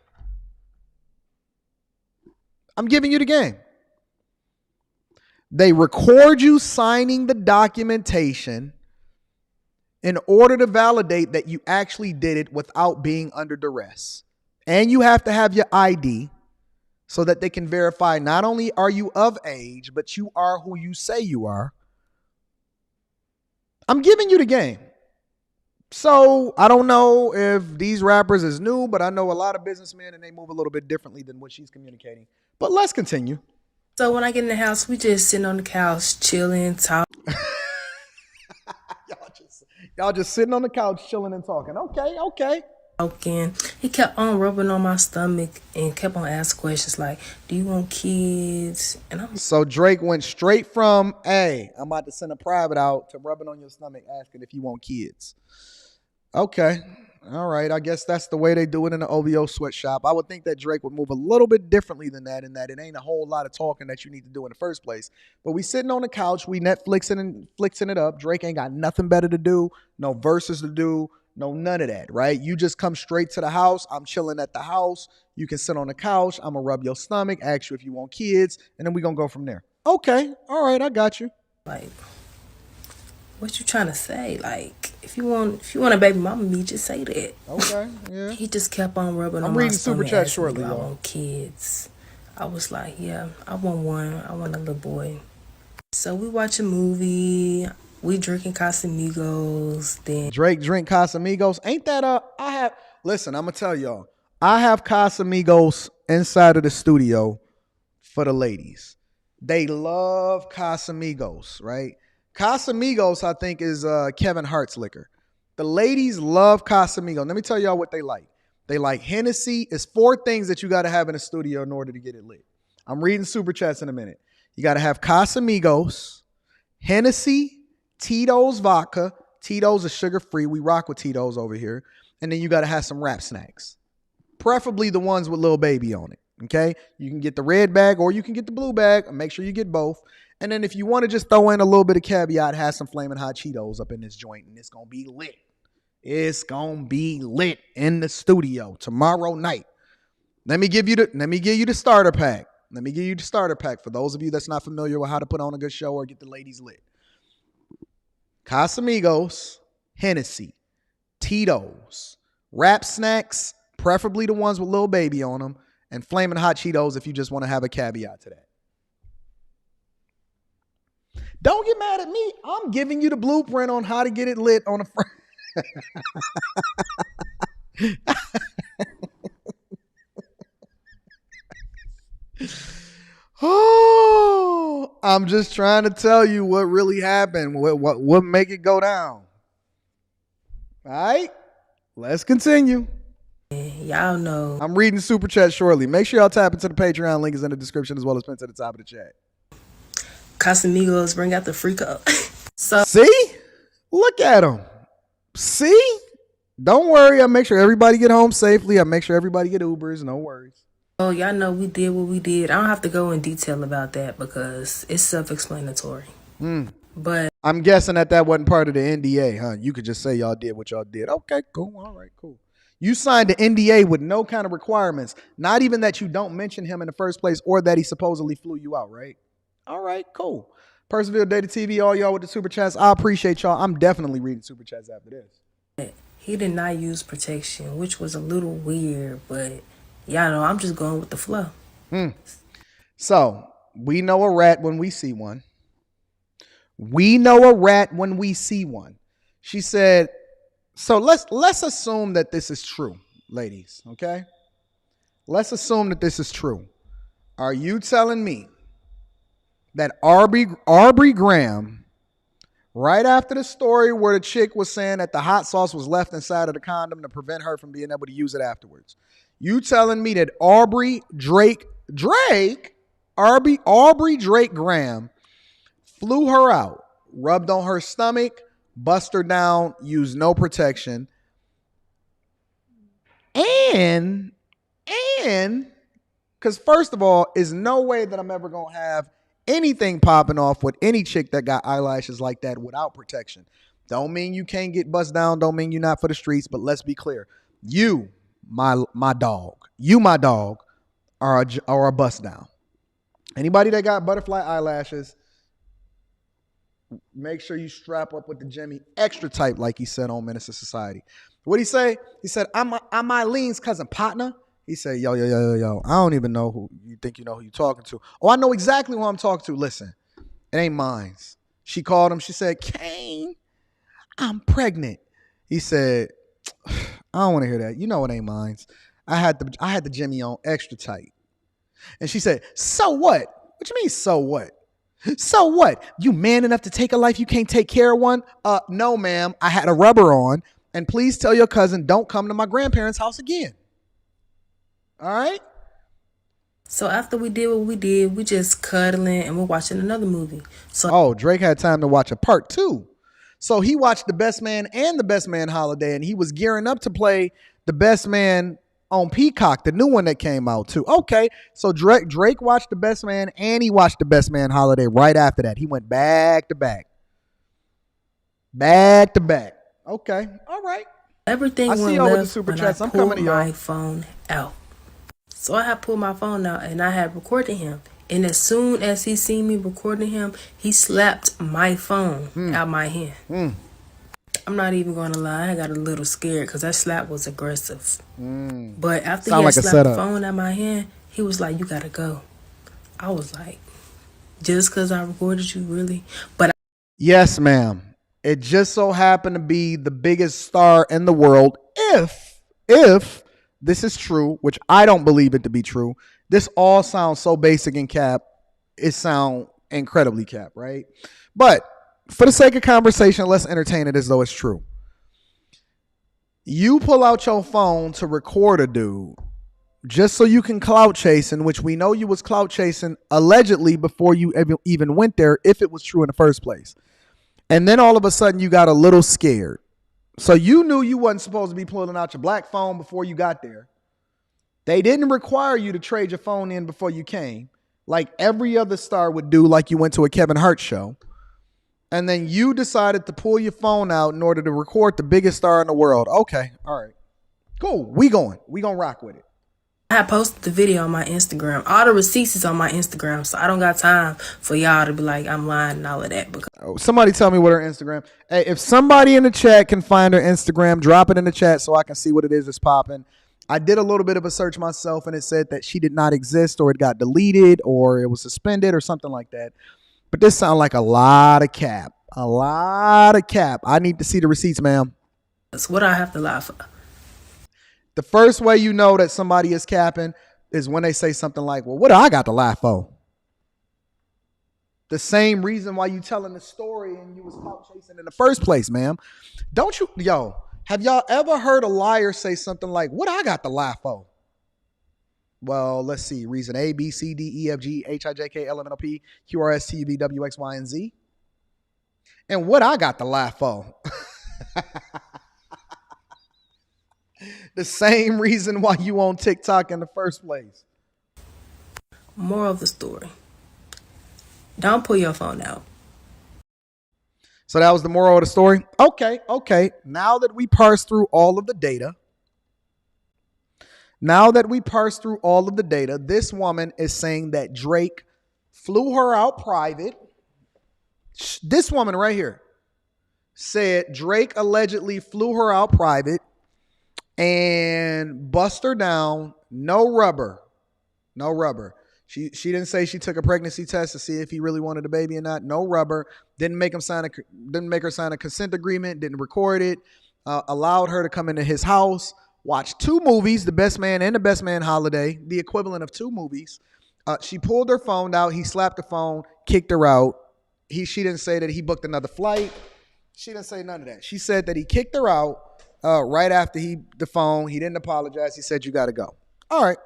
I'm giving you the game. They record you signing the documentation in order to validate that you actually did it without being under duress. And you have to have your ID so that they can verify not only are you of age, but you are who you say you are. I'm giving you the game. So I don't know if these rappers is new, but I know a lot of businessmen and they move a little bit differently than what she's communicating. But let's continue. So when I get in the house, we just sitting on the couch, chilling, talking. Y'all just sitting on the couch, chilling and talking. Okay. He kept on rubbing on my stomach and kept on asking questions like, do you want kids? And So Drake went straight from, hey, I'm about to send a private out, to rubbing on your stomach, asking if you want kids. Okay. All right. I guess that's the way they do it in the OVO sweatshop. I would think that Drake would move a little bit differently than that, in that it ain't a whole lot of talking that you need to do in the first place. But we sitting on the couch, we Netflixing and flixing it up. Drake ain't got nothing better to do, no verses to do, no none of that, right? You just come straight to the house. I'm chilling at the house. You can sit on the couch. I'm going to rub your stomach, ask you if you want kids, and then we going to go from there. Okay. All right. I got you. Like, what you trying to say? Like, if you want a baby mama, me just say that. Okay, yeah. He just kept on rubbing on my stomach. I'm reading super chat shortly, I y'all. want kids. I was like, yeah, I want one. I want a little boy. So we watch a movie. We drinking Casamigos. Then Drake drink Casamigos. Ain't that listen, I'm gonna tell y'all. I have Casamigos inside of the studio for the ladies. They love Casamigos, right? Casamigos, I think, is Kevin Hart's liquor. The ladies love Casamigos. Let me tell y'all what they like. They like Hennessy. It's 4 things that you got to have in a studio in order to get it lit. I'm reading super chats in a minute. You got to have Casamigos, Hennessy, Tito's vodka. Tito's is sugar-free. We rock with Tito's over here. And then you got to have some rap snacks. Preferably the ones with Lil Baby on it. Okay, you can get the red bag or you can get the blue bag. Make sure you get both. And then if you want to just throw in a little bit of caveat, have some flaming hot Cheetos up in this joint, and it's gonna be lit. It's gonna be lit in the studio tomorrow night. Let me give you the starter pack. Let me give you the starter pack for those of you that's not familiar with how to put on a good show or get the ladies lit. Casamigos, Hennessy, Tito's, wrap snacks, preferably the ones with Lil Baby on them, and flaming hot Cheetos if you just want to have a caveat to that. Don't get mad at me. I'm giving you the blueprint on how to get it lit on a Oh, I'm just trying to tell you what really happened. What make it go down? All right, let's continue. Y'all know. I'm reading super chat shortly. Make sure y'all tap into the Patreon. Link is in the description as well as pinned to the top of the chat. Casamigos bring out the freak up. So see, look at them. See, don't worry. I'll make sure everybody get home safely. I'll make sure everybody get Ubers. No worries. Oh, y'all know we did what we did. I don't have to go in detail about that because it's self-explanatory. But I'm guessing that wasn't part of the NDA, huh? You could just say y'all did what y'all did. Okay, cool. All right, cool. You signed the NDA with no kind of requirements, not even that you don't mention him in the first place or that he supposedly flew you out, right? All right, cool. Perseverance Data TV, all y'all with the super chats. I appreciate y'all. I'm definitely reading super chats after this. he did not use protection, which was a little weird, but y'all know I'm just going with the flow. So we know a rat when we see one. We know a rat when we see one. She said, so let's assume that this is true, ladies, okay? Let's assume that this is true. Are you telling me that Aubrey Graham, right after the story where the chick was saying that the hot sauce was left inside of the condom to prevent her from being able to use it afterwards, you telling me that Aubrey Drake Graham flew her out, rubbed on her stomach, bust her down, used no protection, and because first of all, is no way that I'm ever going to have anything popping off with any chick that got eyelashes like that without protection. Don't mean you can't get bust down, don't mean you're not for the streets, but let's be clear. You, my dog, are a bust down. Anybody that got butterfly eyelashes, make sure you strap up with the Jimmy extra tight, like he said on Menace to Society. What'd he say? He said, I'm Eileen's cousin partner. He said, yo. I don't even know who you think you know who you're talking to. Oh, I know exactly who I'm talking to. Listen, it ain't mine. She called him. She said, Kane, I'm pregnant. He said, I don't want to hear that. You know it ain't mine. I had the Jimmy on extra tight. And she said, so what? What you mean, so what? So what? You man enough to take a life you can't take care of one? No, ma'am. I had a rubber on. And please tell your cousin, don't come to my grandparents' house again. All right? So after we did what we did, we just cuddling and we're watching another movie. So Drake had time to watch a part 2. So he watched The Best Man and The Best Man Holiday, and he was gearing up to play The Best Man on Peacock, the new one that came out too. Okay, so Drake watched The Best Man and he watched The Best Man Holiday right after that. He went back to back. Okay, all right. Everything went left with the super when chats. I I'm coming pulled to y'all. my phone out. So I had pulled my phone out and I had recorded him. And as soon as he seen me recording him, he slapped my phone out my hand. I'm not even going to lie. I got a little scared because that slap was aggressive. But after he had slapped the phone out my hand, he was like, you got to go. I was like, just because I recorded you, really? But yes, ma'am. It just so happened to be the biggest star in the world. If this is true, which I don't believe it to be true, this all sounds so basic and cap. It sounds incredibly cap, right? But for the sake of conversation, let's entertain it as though it's true. You pull out your phone to record a dude just so you can clout chase, in which we know you was clout chasing allegedly before you even went there, if it was true in the first place. And then all of a sudden you got a little scared. So you knew you wasn't supposed to be pulling out your black phone before you got there. They didn't require you to trade your phone in before you came, like every other star would do, like you went to a Kevin Hart show. And then you decided to pull your phone out in order to record the biggest star in the world. Okay, all right. Cool, we going to rock with it. I had posted the video on my Instagram. All the receipts is on my Instagram, so I don't got time for y'all to be like, I'm lying and all of that. Because somebody tell me what her Instagram. Hey, if somebody in the chat can find her Instagram, drop it in the chat so I can see what it is that's popping. I did a little bit of a search myself, and it said that she did not exist, or it got deleted, or it was suspended, or something like that. But this sounds like a lot of cap. A lot of cap. I need to see the receipts, ma'am. that's what I have to lie for. The first way you know that somebody is capping is when they say something like, well, what do I got to lie for? The same reason why you telling the story and you was caught chasing in the first place, ma'am. Don't you, have y'all ever heard a liar say something like, what I got to lie for? Well, let's see. Reason A, B, C, D, E, F, G, H, I, J, K, L, M, N, O, P, Q, R, S, T, U, V, W, X, Y, and Z. And what I got to lie for? The same reason why you on TikTok in the first place. Moral of the story. Don't pull your phone out. So that was the moral of the story? Okay. Now that we parse through all of the data, this woman is saying that Drake flew her out private. This woman right here said Drake allegedly flew her out private and bust her down. No rubber. She didn't say she took a pregnancy test to see if he really wanted a baby or not. No rubber. Didn't make her sign a consent agreement. Didn't record it. Allowed her to come into his house. Watched 2 movies, The Best Man and The Best Man Holiday, the equivalent of 2 movies. She pulled her phone out. He slapped the phone, kicked her out. She didn't say that he booked another flight. She didn't say none of that. She said that he kicked her out right after the phone. He didn't apologize. He said, you got to go. All right.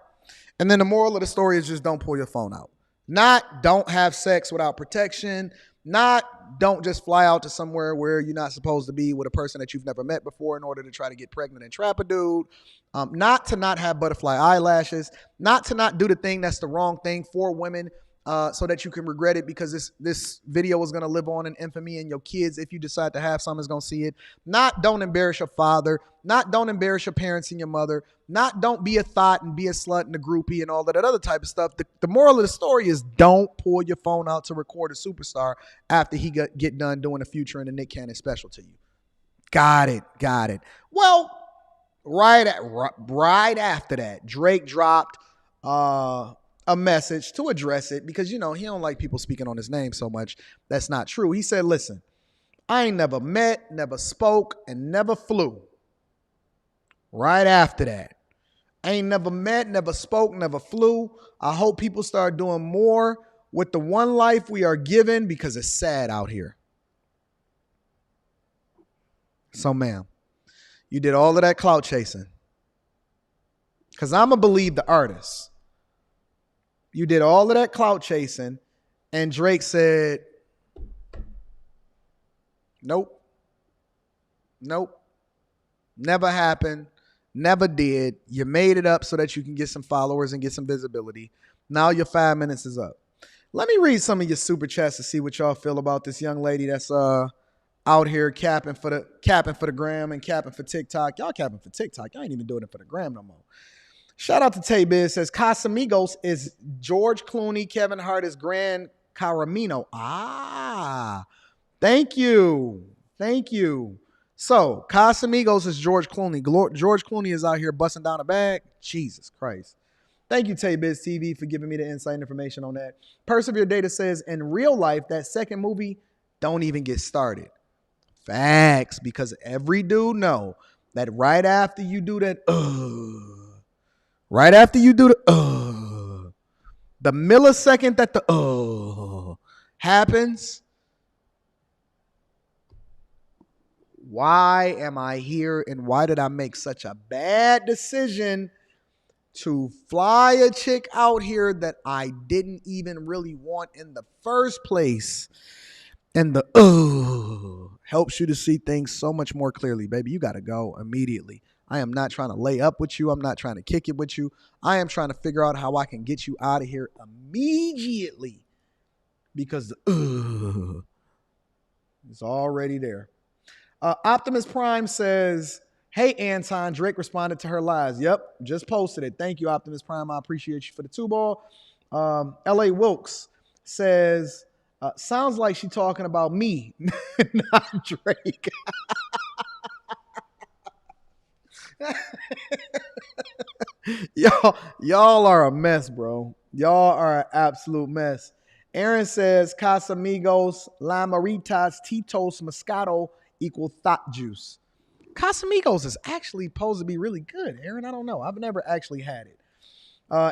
And then the moral of the story is just don't pull your phone out. Not don't have sex without protection. Not don't just fly out to somewhere where you're not supposed to be with a person that you've never met before in order to try to get pregnant and trap a dude. Not to not have butterfly eyelashes. Not to not do the thing that's the wrong thing for women so that you can regret it because this video is going to live on in infamy and your kids, if you decide to have some, is going to see it. Not don't embarrass your father. Not don't embarrass your parents and your mother. Not don't be a thought and be a slut and a groupie and all that other type of stuff. The moral of the story is don't pull your phone out to record a superstar after he get done doing a Future and a Nick Cannon special to you. Got it. Well, right after that, Drake dropped a message to address it because, he don't like people speaking on his name so much. That's not true. He said, listen, I ain't never met, never spoke, and never flew. Right after that, I ain't never met, never spoke, never flew. I hope people start doing more with the one life we are given because it's sad out here. So, ma'am, you did all of that clout chasing because I'm going to believe the artist. You did all of that clout chasing, and Drake said, nope, never happened, never did. You made it up so that you can get some followers and get some visibility. Now your 5 minutes is up. Let me read some of your super chats to see what y'all feel about this young lady that's out here capping for the gram and capping for TikTok. Y'all capping for TikTok. Y'all ain't even doing it for the gram no more. Shout out to Tay Biz, says Casamigos is George Clooney, Kevin Hart is Gran Caramino. Thank you. So Casamigos is George Clooney. George Clooney is out here busting down a bag. Jesus Christ. Thank you, Tay Biz TV, for giving me the insight and information on that. Persevere Data says, in real life, that second movie, don't even get started. Facts, because every dude know that right after you do that, the millisecond that the happens, why am I here and why did I make such a bad decision to fly a chick out here that I didn't even really want in the first place? And the helps you to see things so much more clearly, baby. You got to go immediately. I am not trying to lay up with you. I'm not trying to kick it with you. I am trying to figure out how I can get you out of here immediately because it's already there. Optimus Prime says, hey, Anton, Drake responded to her lies. Yep, just posted it. Thank you, Optimus Prime. I appreciate you for the 2-ball. L.A. Wilkes says, sounds like she's talking about me, not Drake. Y'all are a mess, bro. Y'all are an absolute mess. Aaron says, Casamigos, Lamaritas, Titos, Moscato equal thought juice. Casamigos is actually supposed to be really good, Aaron. I don't know. I've never actually had it.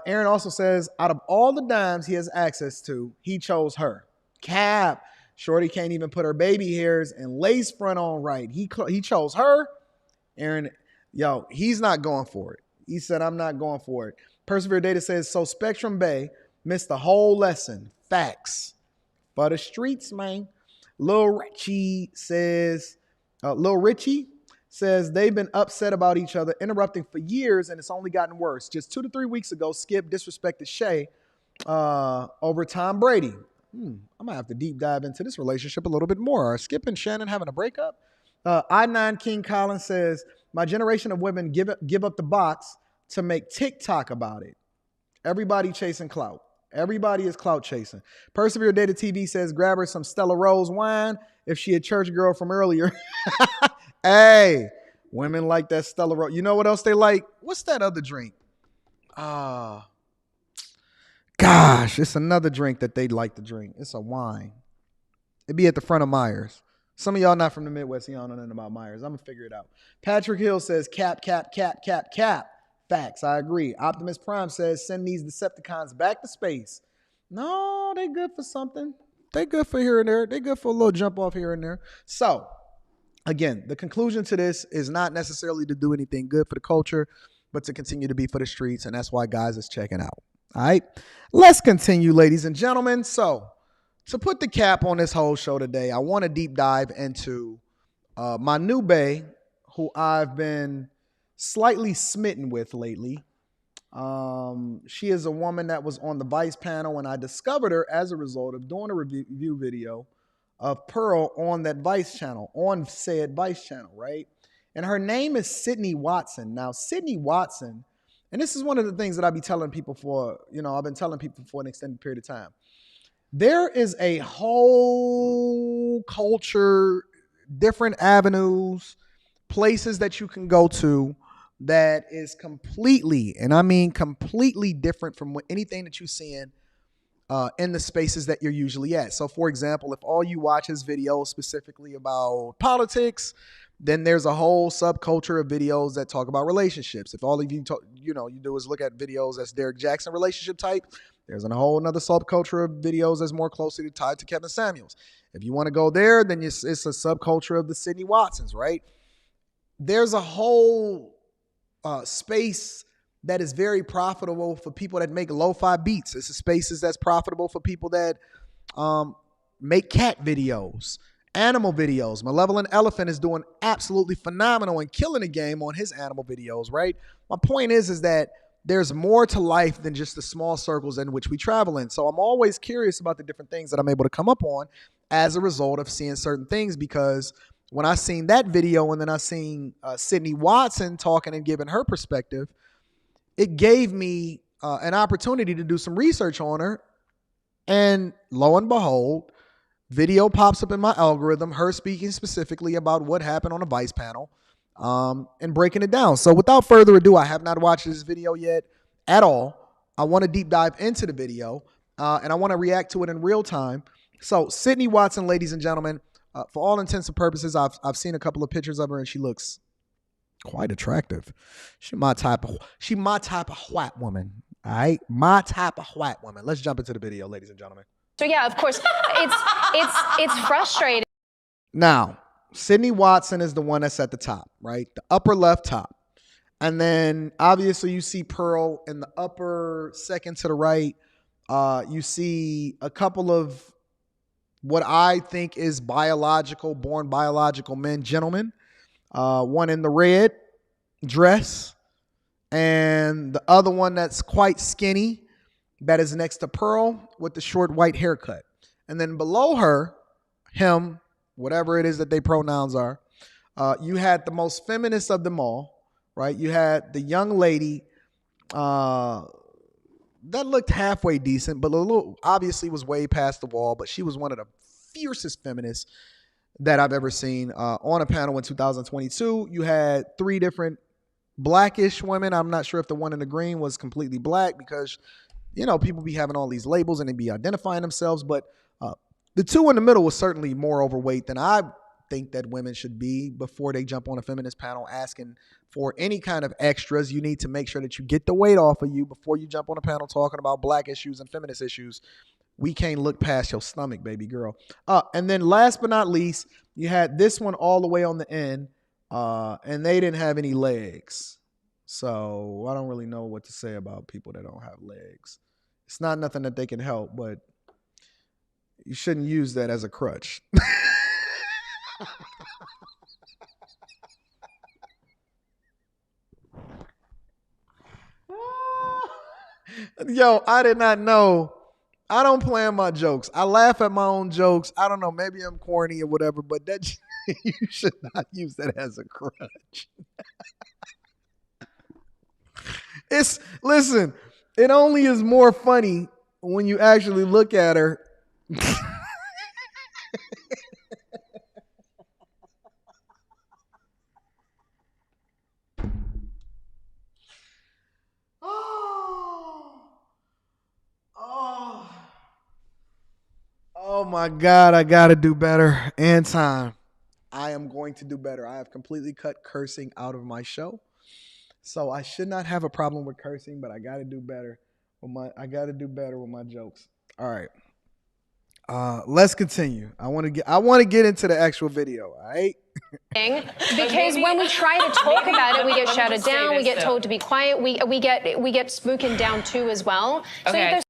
Aaron also says, out of all the dimes he has access to, he chose her. Cap. Shorty can't even put her baby hairs and lace front on right. He chose her. Aaron, he's not going for it. He said, I'm not going for it. Persevere Data says, so Spectrum Bay missed the whole lesson. Facts. For the streets, man. Lil Richie says, they've been upset about each other, interrupting for years, and it's only gotten worse. Just 2 to 3 weeks ago, Skip disrespected Shay over Tom Brady. I'm going to have to deep dive into this relationship a little bit more. Are Skip and Shannon having a breakup? I9 King Collins says, my generation of women give up the box to make TikTok about it. Everybody chasing clout. Everybody is clout chasing. Persevere Data TV says, grab her some Stella Rose wine if she a church girl from earlier. Hey, women like that Stella Rose. You know what else they like? What's that other drink? Gosh, it's another drink that they like to drink. It's a wine. It'd be at the front of Myers. Some of y'all not from the Midwest, y'all don't know nothing about Myers. I'm going to figure it out. Patrick Hill says, cap. Facts, I agree. Optimus Prime says, send these Decepticons back to space. No, they good for something. They good for here and there. They good for a little jump off here and there. So, again, the conclusion to this is not necessarily to do anything good for the culture, but to continue to be for the streets, and that's why guys is checking out. All right? Let's continue, ladies and gentlemen. So, to put the cap on this whole show today, I want to deep dive into my new bae, who I've been slightly smitten with lately. She is a woman that was on the Vice panel, and I discovered her as a result of doing a review video of Pearl on that Vice channel, on said Vice channel, right? And her name is Sydney Watson. Now, Sydney Watson, and this is one of the things that I've been telling people for an extended period of time. There is a whole culture, different avenues, places that you can go to that is completely, and I mean completely different from anything that you're seeing in the spaces that you're usually at. So, for example, if all you watch is videos specifically about politics, then there's a whole subculture of videos that talk about relationships. If all of you do is look at videos that's Derek Jackson relationship type, there's a whole another subculture of videos that's more closely tied to Kevin Samuels. If you want to go there, then it's a subculture of the Sydney Watsons, right? There's a whole space that is very profitable for people that make lo-fi beats. It's a spaces that's profitable for people that make cat videos, animal videos. Malevolent Elephant is doing absolutely phenomenal and killing the game on his animal videos, right? My point is that there's more to life than just the small circles in which we travel in. So I'm always curious about the different things that I'm able to come up on as a result of seeing certain things, because when I seen that video and then I seen Sydney Watson talking and giving her perspective, it gave me an opportunity to do some research on her. And lo and behold, video pops up in my algorithm, her speaking specifically about what happened on a Vice panel and breaking it down. So without further ado, I have not watched this video yet at all. I want to deep dive into the video and I want to react to it in real time. So Sydney Watson, ladies and gentlemen, for all intents and purposes, I've seen a couple of pictures of her and she looks quite attractive. She my type of white woman. All right, my type of white woman. Let's jump into the video, ladies and gentlemen. So yeah, of course, it's frustrating. Now, Sydney Watson is the one that's at the top, right? The upper left top. And then obviously you see Pearl in the upper second to the right. You see a couple of what I think is born biological men, gentlemen. One in the red, dress, and the other one that's quite skinny, that is next to Pearl with the short white haircut. And then below her, him, whatever it is that their pronouns are, you had the most feminist of them all, right? You had the young lady that looked halfway decent, but a little obviously was way past the wall, but she was one of the fiercest feminists that I've ever seen on a panel in 2022. You had three different blackish women. I'm not sure if the one in the green was completely black because, you know, people be having all these labels and they be identifying themselves. But the two in the middle was certainly more overweight than I think that women should be before they jump on a feminist panel asking for any kind of extras. You need to make sure that you get the weight off of you before you jump on a panel talking about black issues and feminist issues. We can't look past your stomach, baby girl. And then last but not least, you had this one all the way on the end, and they didn't have any legs. So I don't really know what to say about people that don't have legs. It's not nothing that they can help, but you shouldn't use that as a crutch. Yo, I did not know. I don't plan my jokes. I laugh at my own jokes. I don't know. Maybe I'm corny or whatever, but that you should not use that as a crutch. Listen, it only is more funny when you actually look at her. Oh my God, I gotta do better. Anton, I am going to do better. I have completely cut cursing out of my show. So I should not have a problem with cursing, but I gotta do better with my jokes. All right. Let's continue. I want to get into the actual video, all right? Because when we try to talk about it, we get shouted down, we get told to be quiet, we get spoken down too as well. Okay.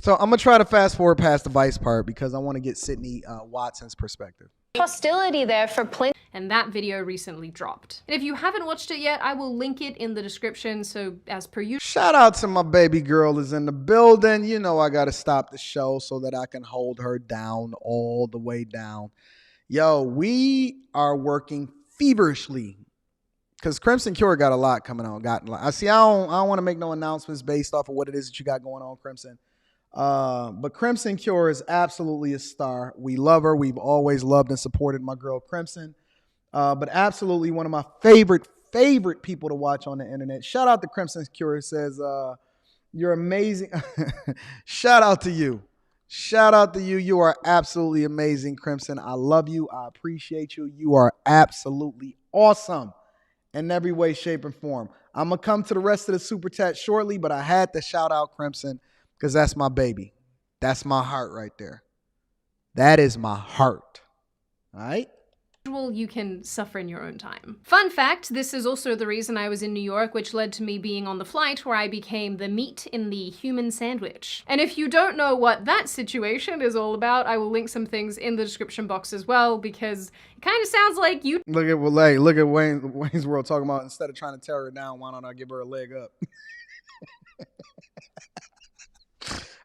So I'm gonna try to fast forward past the vice part because I want to get Sydney Watson's perspective. Hostility there for plenty. And that video recently dropped. And if you haven't watched it yet, I will link it in the description. So as per usual. Shout out to my baby girl is in the building. You know I gotta stop the show so that I can hold her down all the way down. Yo, we are working feverishly because Crimson Cure got a lot coming on. I don't want to make no announcements based off of what it is that you got going on, Crimson. But Crimson Cure is absolutely a star. We love her. We've always loved and supported my girl Crimson. But absolutely one of my favorite people to watch on the internet. Shout out to Crimson Cure. Says, you're amazing. Shout out to you. Shout out to you. You are absolutely amazing, Crimson. I love you. I appreciate you. You are absolutely awesome in every way, shape, and form. I'm going to come to the rest of the super chat shortly, but I had to shout out Crimson because that's my baby. That's my heart right there. That is my heart. All right? You can suffer in your own time. Fun fact, this is also the reason I was in New York, which led to me being on the flight where I became the meat in the human sandwich. And if you don't know what that situation is all about, I will link some things in the description box as well, because it kind of sounds like you— Look at Wayne's World talking about instead of trying to tear her down, why don't I give her a leg up?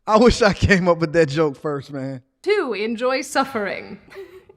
I wish I came up with that joke first, man. To enjoy suffering.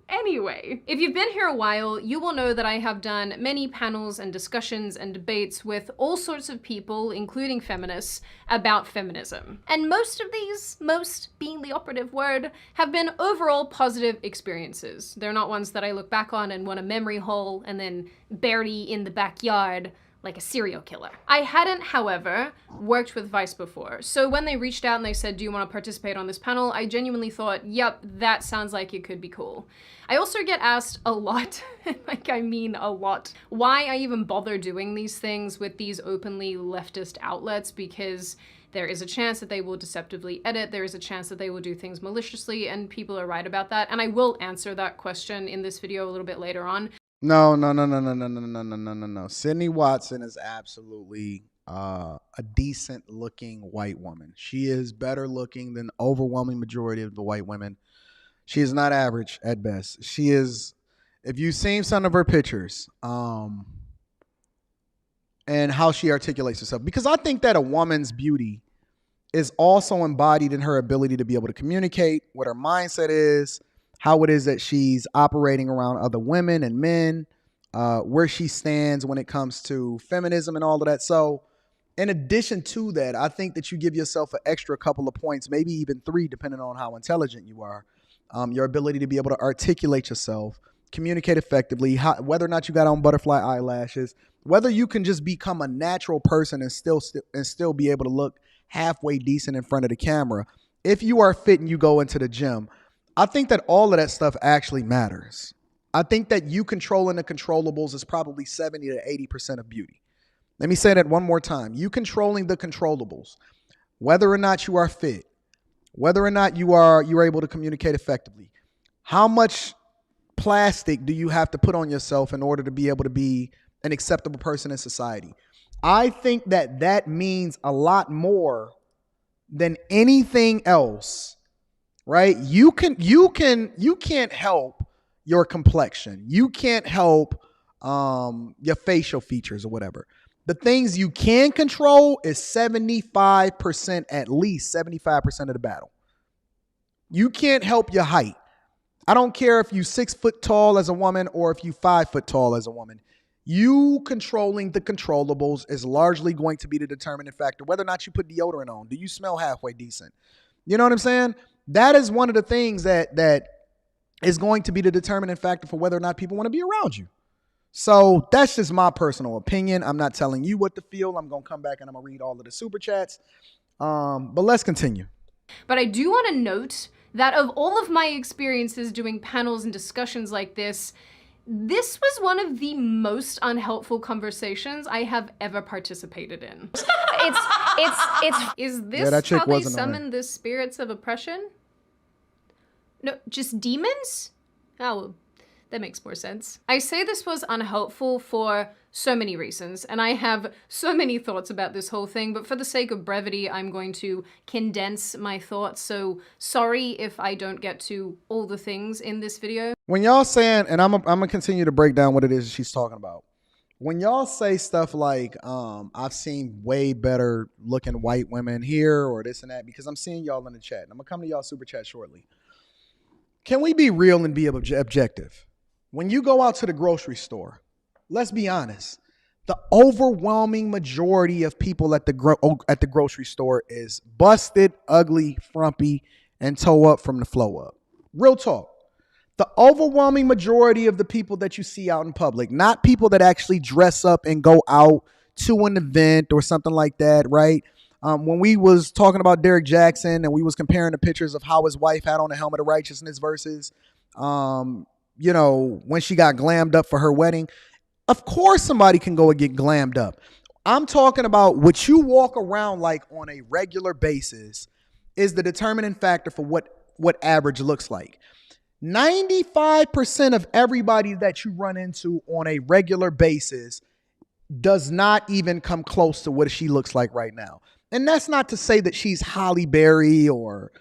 Anyway, if you've been here a while, you will know that I have done many panels and discussions and debates with all sorts of people, including feminists, about feminism. And most of these, most being the operative word, have been overall positive experiences. They're not ones that I look back on and want a memory hole and then bury in the backyard like a serial killer. I hadn't, however, worked with Vice before. So when they reached out and they said, do you want to participate on this panel? I genuinely thought, yep, that sounds like it could be cool. I also get asked a lot, like I mean a lot, why I even bother doing these things with these openly leftist outlets, because there is a chance that they will deceptively edit, there is a chance that they will do things maliciously, and people are right about that. And I will answer that question in this video a little bit later on. No. Sydney Watson is absolutely a decent looking white woman. She is better looking than the overwhelming majority of the white women. She is not average at best. She is, if you've seen some of her pictures, and how she articulates herself. Because I think that a woman's beauty is also embodied in her ability to be able to communicate, what her mindset is, how it is that she's operating around other women and men, where she stands when it comes to feminism and all of that. So in addition to that, I think that you give yourself an extra couple of points, maybe even 3, depending on how intelligent you are. Your ability to be able to articulate yourself, communicate effectively, whether or not you got on butterfly eyelashes, whether you can just become a natural person and still be able to look halfway decent in front of the camera. If you are fit and you go into the gym, I think that all of that stuff actually matters. I think that you controlling the controllables is probably 70 to 80% of beauty. Let me say that one more time. You controlling the controllables, whether or not you are fit, whether or not you're able to communicate effectively, how much plastic do you have to put on yourself in order to be able to be an acceptable person in society? I think that that means a lot more than anything else, right? You can't help your complexion. You can't help your facial features or whatever. The things you can control is 75%, at least 75% of the battle. You can't help your height. I don't care if you 6 foot tall as a woman or if you 5 foot tall as a woman. You controlling the controllables is largely going to be the determining factor. Whether or not you put deodorant on, do you smell halfway decent? You know what I'm saying? That is one of the things that is going to be the determining factor for whether or not people want to be around you. So that's just my personal opinion. I'm not telling you what to feel. I'm going to come back and I'm going to read all of the super chats. But let's continue. But I do want to note that of all of my experiences doing panels and discussions like this was one of the most unhelpful conversations I have ever participated in. Is this how they summon the spirits of oppression? No, just demons? Oh, well, that makes more sense. I say this was unhelpful for so many reasons, and I have so many thoughts about this whole thing, but for the sake of brevity, I'm going to condense my thoughts, so sorry if I don't get to all the things in this video. When y'all saying, and I'm gonna continue to break down what it is she's talking about. When y'all say stuff like, I've seen way better looking white women here or this and that, because I'm seeing y'all in the chat, and I'm gonna come to y'all super chat shortly. Can we be real and be objective? When you go out to the grocery store, let's be honest, the overwhelming majority of people at the grocery store is busted, ugly, frumpy, and toe up from the flow up. Real talk. The overwhelming majority of the people that you see out in public, not people that actually dress up and go out to an event or something like that, right? When we was talking about Derek Jackson and we was comparing the pictures of how his wife had on the helmet of righteousness versus, when she got glammed up for her wedding, of course somebody can go and get glammed up. I'm talking about what you walk around like on a regular basis is the determining factor for what average looks like. 95% of everybody that you run into on a regular basis does not even come close to what she looks like right now. And that's not to say that she's Halle Berry or,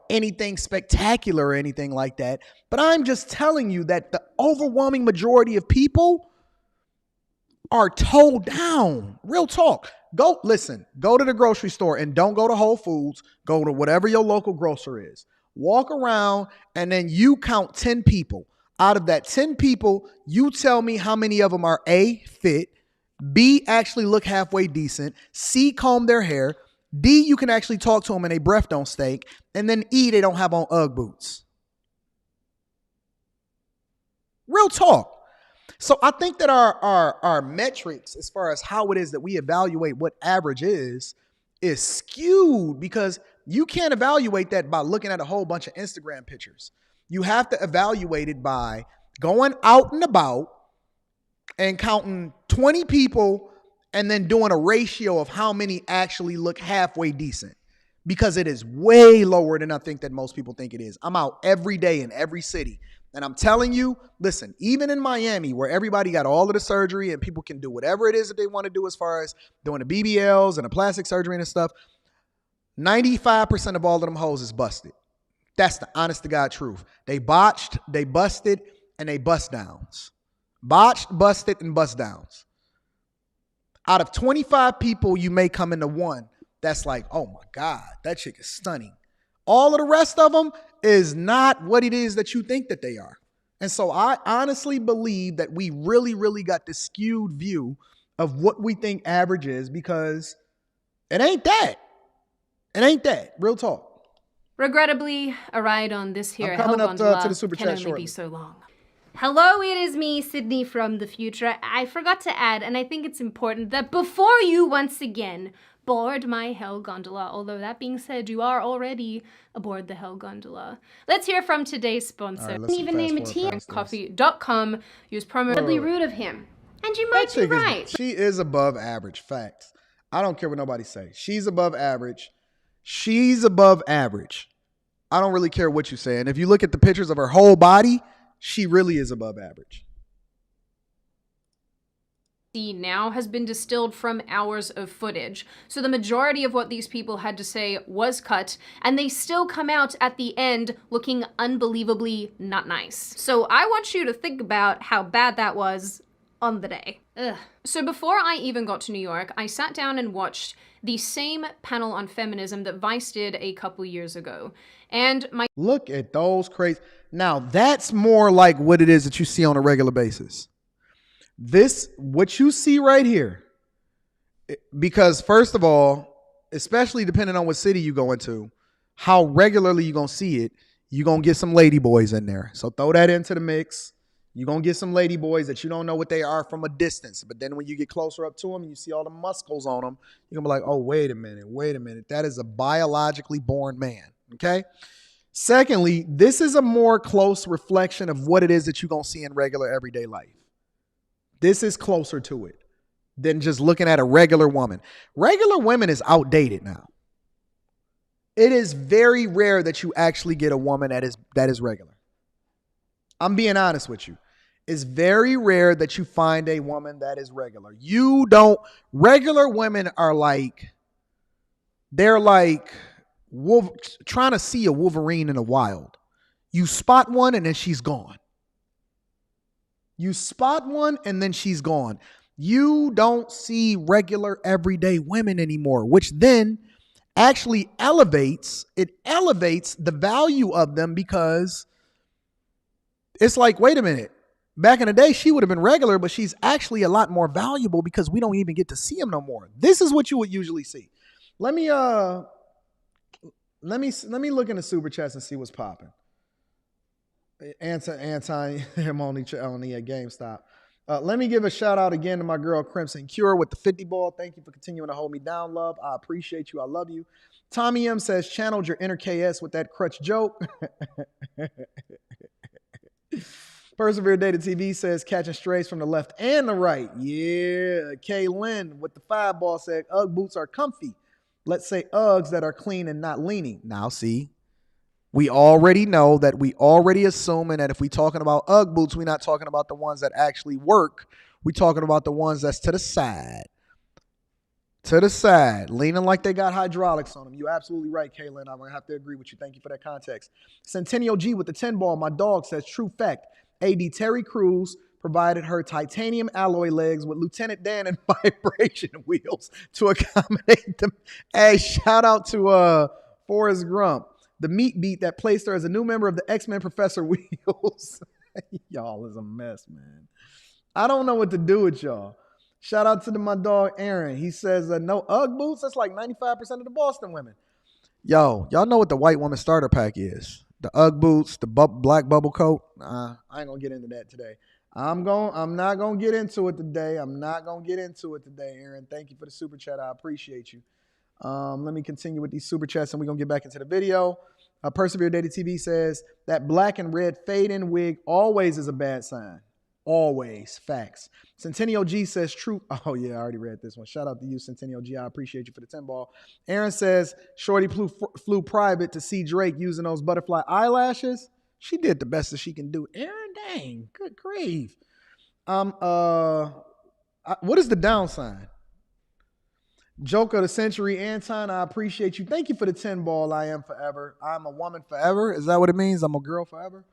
anything spectacular or anything like that. But I'm just telling you that the overwhelming majority of people are toe down. Real talk. Go to the grocery store and don't go to Whole Foods. Go to whatever your local grocer is. Walk around and then you count 10 people. Out of that 10 people, you tell me how many of them are A, fit, B, actually look halfway decent, C, comb their hair, D, you can actually talk to them and their breath don't stink, and then E, they don't have on Ugg boots. Real talk. So I think that our metrics as far as how it is that we evaluate what average is skewed, because you can't evaluate that by looking at a whole bunch of Instagram pictures. You have to evaluate it by going out and about and counting 20 people and then doing a ratio of how many actually look halfway decent, because it is way lower than I think that most people think it is. I'm out every day in every city. And I'm telling you, listen, even in Miami, where everybody got all of the surgery and people can do whatever it is that they want to do as far as doing the BBLs and the plastic surgery and stuff, 95% of all of them hoes is busted. That's the honest to God truth. They botched, they busted, and they bust downs. Botched, busted, and bust downs. Out of 25 people, you may come into one that's like, oh my God, that chick is stunning. All of the rest of them is not what it is that you think that they are. And so I honestly believe that we really, really got this skewed view of what we think average is, because it ain't that. It ain't that. Real talk. Regrettably, a ride on this here I'm coming hell up gondola to the super can chat only shortly. be so long. Hello, it is me, Sydney from the future. I forgot to add, and I think it's important, that before you once again board my hell gondola, although that being said, you are already aboard the hell gondola. Let's hear from today's sponsor. Right, let's Even name a fast tea forward on past this. coffee.com. Use promo code rude of him. And you might That be chick right. she is above average. Facts. I don't care what nobody say. She's above average. She's above average. I don't really care what you say. And if you look at the pictures of her whole body, she really is above average. Now has been distilled from hours of footage. So the majority of what these people had to say was cut, and they still come out at the end looking unbelievably not nice. So I want you to think about how bad that was on the day. Ugh. So before I even got to New York, I sat down and watched the same panel on feminism that Vice did a couple years ago. And my Look at those crazy. Now, that's more like what it is that you see on a regular basis. This, what you see right here, because first of all, especially depending on what city you go into, how regularly you're going to see it, you're going to get some lady boys in there. So throw that into the mix. You're going to get some lady boys that you don't know what they are from a distance. But then when you get closer up to them and you see all the muscles on them, you're going to be like, oh, wait a minute. That is a biologically born man. Okay. Secondly, this is a more close reflection of what it is that you're going to see in regular everyday life. This is closer to it than just looking at a regular woman. Regular women is outdated now. It is very rare that you actually get a woman that is regular. I'm being honest with you. It's very rare that you find a woman that is regular. Regular women are like, they're like trying to see a Wolverine in the wild. You spot one and then she's gone. You spot one and then she's gone. You don't see regular everyday women anymore, which then actually elevates the value of them, because it's like, wait a minute. Back in the day, she would have been regular, but she's actually a lot more valuable because we don't even get to see them no more. This is what you would usually see. Let me look in the super chats and see what's popping. Anton, I'm on the GameStop. Let me give a shout out again to my girl Crimson Cure with the 50 ball. Thank you for continuing to hold me down, love. I appreciate you. I love you. Tommy M says, channeled your inner KS with that crutch joke. Persevere Data TV says, catching strays from the left and the right. Yeah. Kay Lynn with the 5 ball said, Ugg boots are comfy. Let's say Uggs that are clean and not leaning. Now, see, we already know that we already assuming that if we talking about Ugg boots, we're not talking about the ones that actually work. We're talking about the ones that's to the side. To the side, leaning like they got hydraulics on them. You're absolutely right, Kaylin. I'm going to have to agree with you. Thank you for that context. Centennial G with the 10 ball. My dog says, true fact. AD Terry Crews provided her titanium alloy legs with Lieutenant Dan and vibration wheels to accommodate them. Hey, shout out to Forrest Grump, the meat beat that placed her as a new member of the X-Men Professor Wheels. Y'all is a mess, man. I don't know what to do with y'all. Shout out to my dog, Aaron. He says, no Ugg boots. That's like 95% of the Boston women. Yo, y'all know what the white woman starter pack is. The Ugg boots, the black bubble coat. I ain't going to get into that today. I'm not going to get into it today. Aaron. Thank you for the super chat. I appreciate you. Let me continue with these super chats and we're going to get back into the video. Persevere Data TV says that black and red fade-in wig always is a bad sign. Always. Facts. Centennial G says true. Oh, yeah, I already read this one. Shout out to you, Centennial G. I appreciate you for the 10 ball. Aaron says Shorty flew private to see Drake using those butterfly eyelashes. She did the best that she can do. Aaron, dang. Good grief. What is the down sign? Joke of the century, Anton, I appreciate you. Thank you for the 10 ball. I am forever. I'm a woman forever. Is that what it means? I'm a girl forever?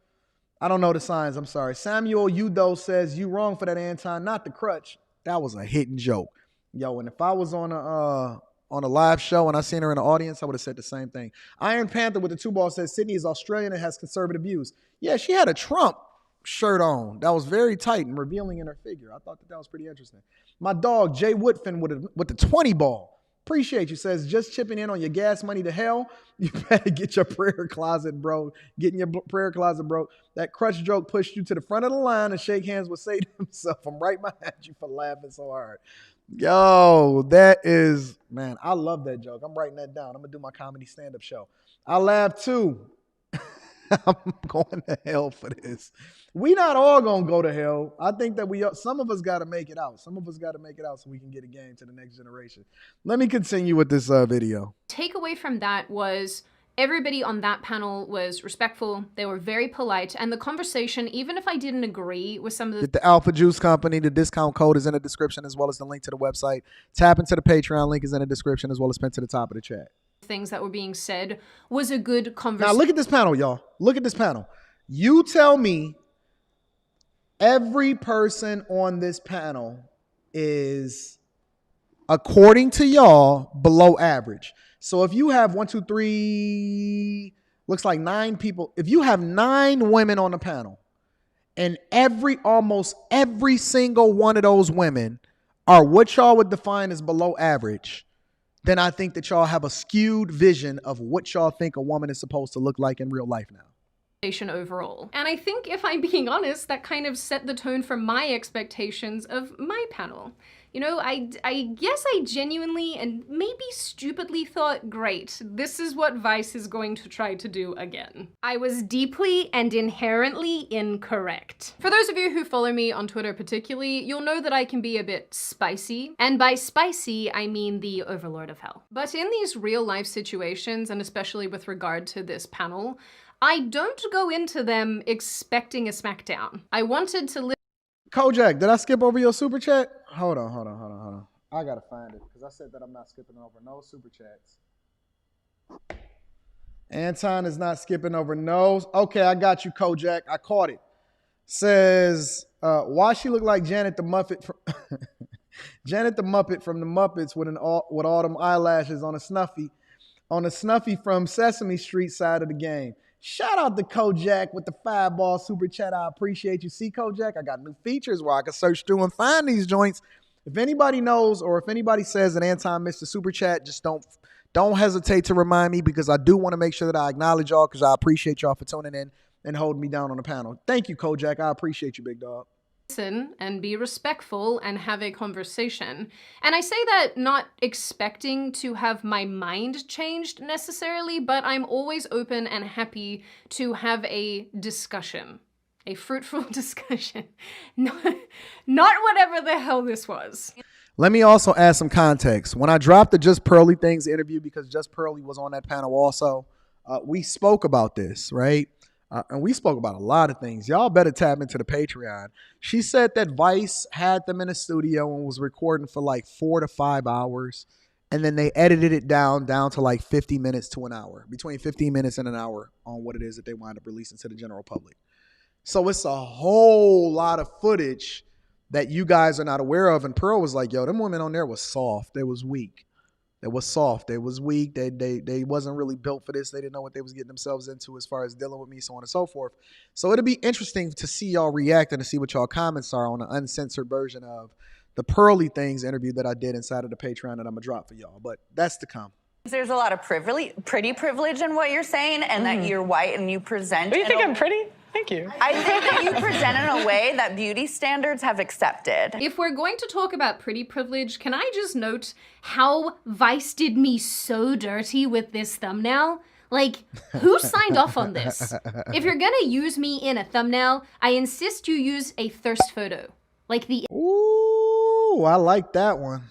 I don't know the signs. I'm sorry. Samuel Udo says, you wrong for that, Anton. Not the crutch. That was a hidden joke. Yo, and if I was on a live show and I seen her in the audience, I would have said the same thing. Iron Panther with the 2 ball says Sydney is Australian and has conservative views. Yeah, she had a Trump shirt on that was very tight and revealing in her figure. I thought that was pretty interesting. My dog Jay Woodfin with the 20 ball. Appreciate you. Says just chipping in on your gas money to hell. You better get your prayer closet, bro. Getting your prayer closet, bro. That crutch joke pushed you to the front of the line and shake hands with Satan himself. I'm right behind you for laughing so hard. Yo, that is, man, I love that joke. I'm writing that down. I'm going to do my comedy stand-up show. I laugh too. I'm going to hell for this. We not all going to go to hell. I think that some of us got to make it out. Some of us got to make it out so we can get a game to the next generation. Let me continue with this video. Takeaway from that was everybody on that panel was respectful. They were very polite. And the conversation, even if I didn't agree with some of the Alpha Juice Company, the discount code is in the description as well as the link to the website. Tap into the Patreon link is in the description as well as pinned to the top of the chat. Things that were being said was a good conversation. Now look at this panel, y'all. Look at this panel. You tell me every person on this panel is, according to y'all, below average. So if you have 1, 2, 3, looks like 9 people. If you have 9 women on the panel and almost every single one of those women are what y'all would define as below average, then I think that y'all have a skewed vision of what y'all think a woman is supposed to look like in real life now. Overall. And I think, if I'm being honest, that kind of set the tone for my expectations of my panel. You know, I guess I genuinely and maybe stupidly thought, great, this is what Vice is going to try to do again. I was deeply and inherently incorrect. For those of you who follow me on Twitter particularly, you'll know that I can be a bit spicy. And by spicy, I mean the overlord of hell. But in these real life situations, and especially with regard to this panel, I don't go into them expecting a smackdown. I wanted to live. Kojak, did I skip over your super chat? Hold on. I gotta find it because I said that I'm not skipping over no super chats. Anton is not skipping over no. Okay, I got you, Kojak. I caught it. Says, why she look like Janet the Muppet from Janet the Muppet from the Muppets with all them eyelashes on a snuffy from Sesame Street side of the game. Shout out to Kojak with the 5-ball super chat. I appreciate you. See, Kojak, I got new features where I can search through and find these joints. If anybody knows or if anybody says that Anton missed the super chat, just don't hesitate to remind me because I do want to make sure that I acknowledge y'all because I appreciate y'all for tuning in and holding me down on the panel. Thank you, Kojak. I appreciate you, big dog. Listen and be respectful and have a conversation. And I say that not expecting to have my mind changed necessarily, but I'm always open and happy to have a discussion. A fruitful discussion. Not whatever the hell this was. Let me also add some context. When I dropped the Just Pearly Things interview, because Just Pearly was on that panel also, we spoke about this, right? And we spoke about a lot of things. Y'all better tap into the Patreon. She said that Vice had them in a studio and was recording for like 4 to 5 hours. And then they edited it down to like 50 minutes to an hour. Between 15 minutes and an hour on what it is that they wind up releasing to the general public. So it's a whole lot of footage that you guys are not aware of. And Pearl was like, yo, them women on there was soft. They was weak. They was soft. They was weak. They wasn't really built for this. They didn't know what they was getting themselves into as far as dealing with me, so on and so forth. So it'll be interesting to see y'all react and to see what y'all comments are on the uncensored version of the Pearly Things interview that I did inside of the Patreon that I'm going to drop for y'all. But that's to come. There's a lot of pretty privilege in what you're saying and that you're white and you present. Do you think I'm pretty? Thank you. I think that you present in a way that beauty standards have accepted. If we're going to talk about pretty privilege, can I just note how Vice did me so dirty with this thumbnail? Like, who signed off on this? If you're gonna use me in a thumbnail, I insist you use a thirst photo. Like the... Ooh, I like that one.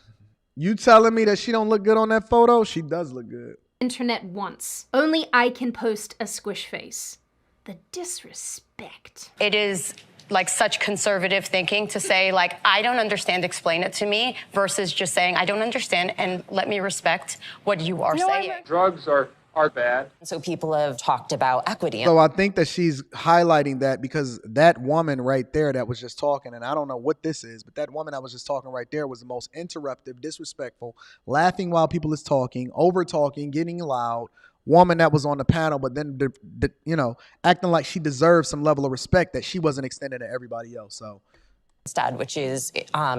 You telling me that she don't look good on that photo? She does look good. Internet wants. Only I can post a squish face. The disrespect. It is like such conservative thinking to say like, I don't understand, explain it to me, versus just saying, I don't understand and let me respect what you are saying. Drugs are are bad. So people have talked about equity. So I think that she's highlighting that because that woman right there that was just talking, and I don't know what this is, but that woman that was just talking right there was the most interruptive, disrespectful, laughing while people is talking, over talking, getting loud woman that was on the panel, but then acting like she deserves some level of respect that she wasn't extending to everybody else. So instead, which is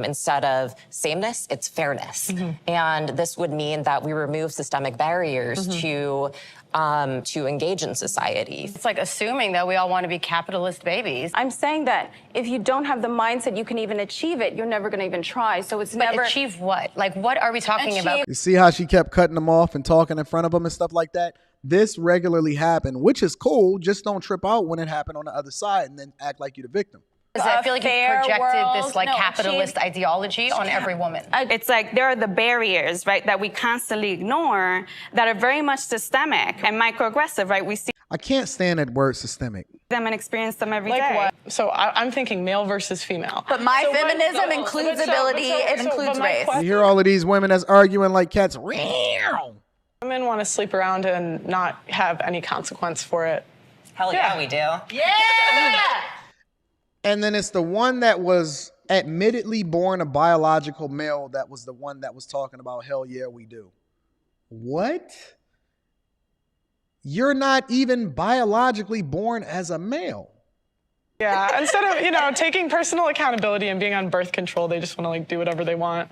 instead of sameness, it's fairness. And this would mean that we remove systemic barriers to engage in society. It's like assuming that we all want to be capitalist babies. I'm saying that if you don't have the mindset you can even achieve it, you're never going to even try. So it's But never achieve what? Like, what are we talking about? you see how she kept cutting them off and talking in front of them and stuff like that? This regularly happened, which is cool. Just don't trip out when it happened on the other side and then act like you're the victim. I feel like you projected world, this capitalist ideology on every woman. It's like there are the barriers, right, that we constantly ignore that are very much systemic and microaggressive, right? We see I can't stand that word systemic. them and experience them every day. Like what? So I'm thinking male versus female. But my feminism includes ability, it includes race. You hear all of these women that's arguing like cats. Women want to sleep around and not have any consequence for it. Hell yeah, we do. Yeah! And then it's the one that was admittedly born a biological male that was the one that was talking about, hell yeah, we do. What? You're not even biologically born as a male. Yeah, instead of, taking personal accountability and being on birth control, they just want to do whatever they want.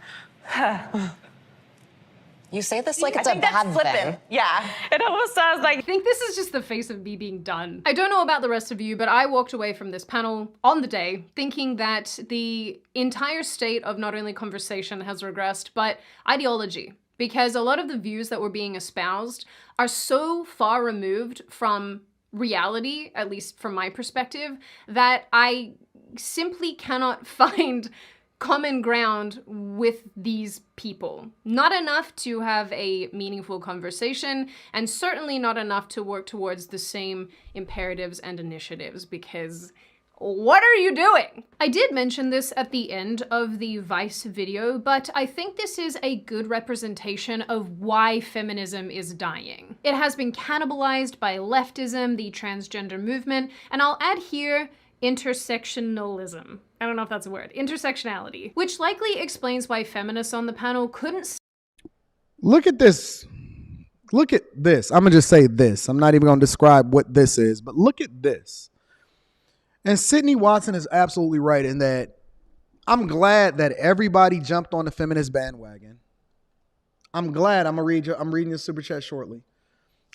You say this like it's a bad thing. Yeah. It almost sounds like I think this is just the face of me being done. I don't know about the rest of you, but I walked away from this panel on the day thinking that the entire state of not only conversation has regressed, but ideology. Because a lot of the views that were being espoused are so far removed from reality, at least from my perspective, that I simply cannot find common ground with these people. Not enough to have a meaningful conversation, and certainly not enough to work towards the same imperatives and initiatives, because what are you doing? I did mention this at the end of the Vice video, but I think this is a good representation of why feminism is dying. It has been cannibalized by leftism, the transgender movement, and I'll add here intersectionalism. I don't know if that's a word. Intersectionality, which likely explains why feminists on the panel couldn't. Look at this. Look at this. I'm going to just say this. I'm not even going to describe what this is, but look at this. And Sydney Watson is absolutely right in that I'm glad that everybody jumped on the feminist bandwagon. I'm glad. I'm reading your super chat shortly.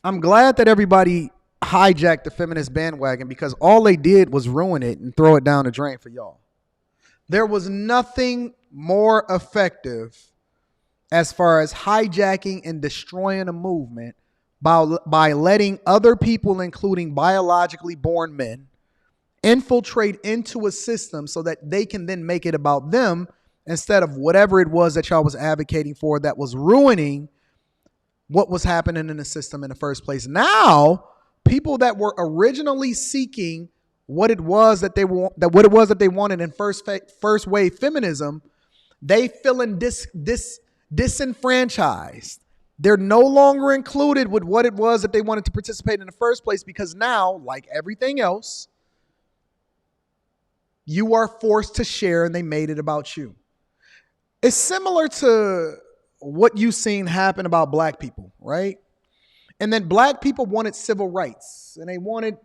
I'm glad that everybody hijacked the feminist bandwagon because all they did was ruin it and throw it down the drain for y'all. There was nothing more effective as far as hijacking and destroying a movement by letting other people, including biologically born men, infiltrate into a system so that they can then make it about them instead of whatever it was that y'all was advocating for that was ruining what was happening in the system in the first place. Now, people that were originally seeking what it was that they wanted in first wave feminism, they feeling disenfranchised. They're no longer included with what it was that they wanted to participate in the first place because now, like everything else, you are forced to share and they made it about you. It's similar to what you've seen happen about black people, right? And then black people wanted civil rights and they wanted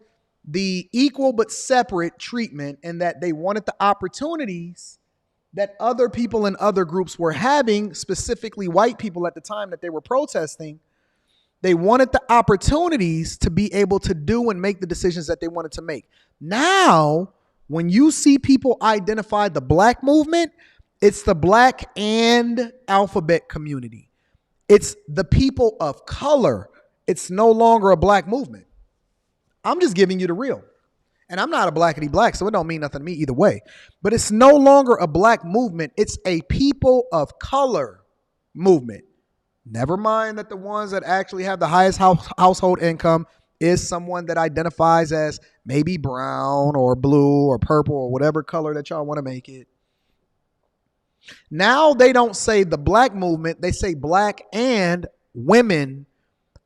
the equal but separate treatment, and that they wanted the opportunities that other people in other groups were having, specifically white people at the time that they were protesting. They wanted the opportunities to be able to do and make the decisions that they wanted to make. Now, when you see people identify the black movement, it's the black and alphabet community. It's the people of color. It's no longer a black movement. I'm just giving you the real. And I'm not a blackity black, so it don't mean nothing to me either way. But it's no longer a black movement. It's a people of color movement. Never mind that the ones that actually have the highest household income is someone that identifies as maybe brown or blue or purple or whatever color that y'all want to make it. Now they don't say the black movement, they say black and women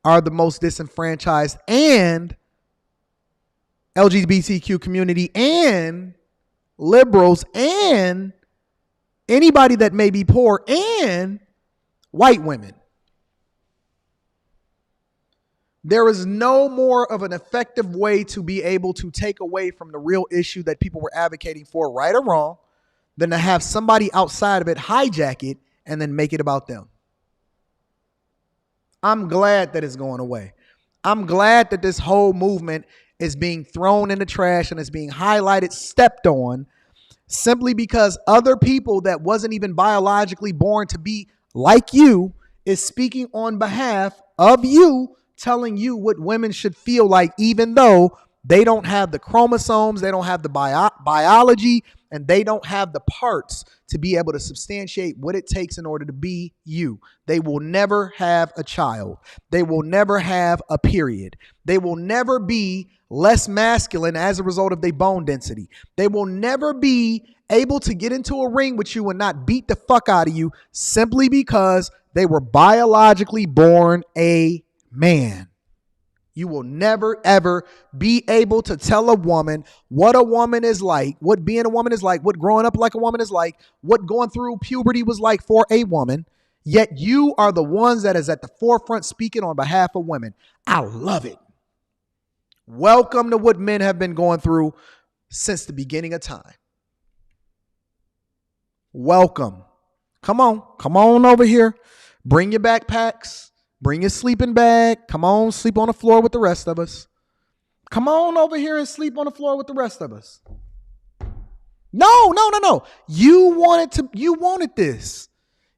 are the most disenfranchised, and LGBTQ community and liberals and anybody that may be poor and white women. There is no more of an effective way to be able to take away from the real issue that people were advocating for, right or wrong, than to have somebody outside of it hijack it and then make it about them. I'm glad that it's going away. I'm glad that this whole movement is being thrown in the trash and is being highlighted, stepped on, simply because other people that wasn't even biologically born to be like you is speaking on behalf of you, telling you what women should feel like, even though they don't have the chromosomes, they don't have the biology, and they don't have the parts to be able to substantiate what it takes in order to be you. They will never have a child. They will never have a period. They will never be less masculine as a result of their bone density. They will never be able to get into a ring with you and not beat the fuck out of you simply because they were biologically born a man. You will never, ever be able to tell a woman what a woman is like, what being a woman is like, what growing up like a woman is like, what going through puberty was like for a woman. Yet you are the ones that is at the forefront speaking on behalf of women. I love it. Welcome to what men have been going through since the beginning of time. Welcome. Come on over here. Bring your backpacks. Bring your sleeping bag. Come on, sleep on the floor with the rest of us. Come on over here and sleep on the floor with the rest of us. No. You wanted this.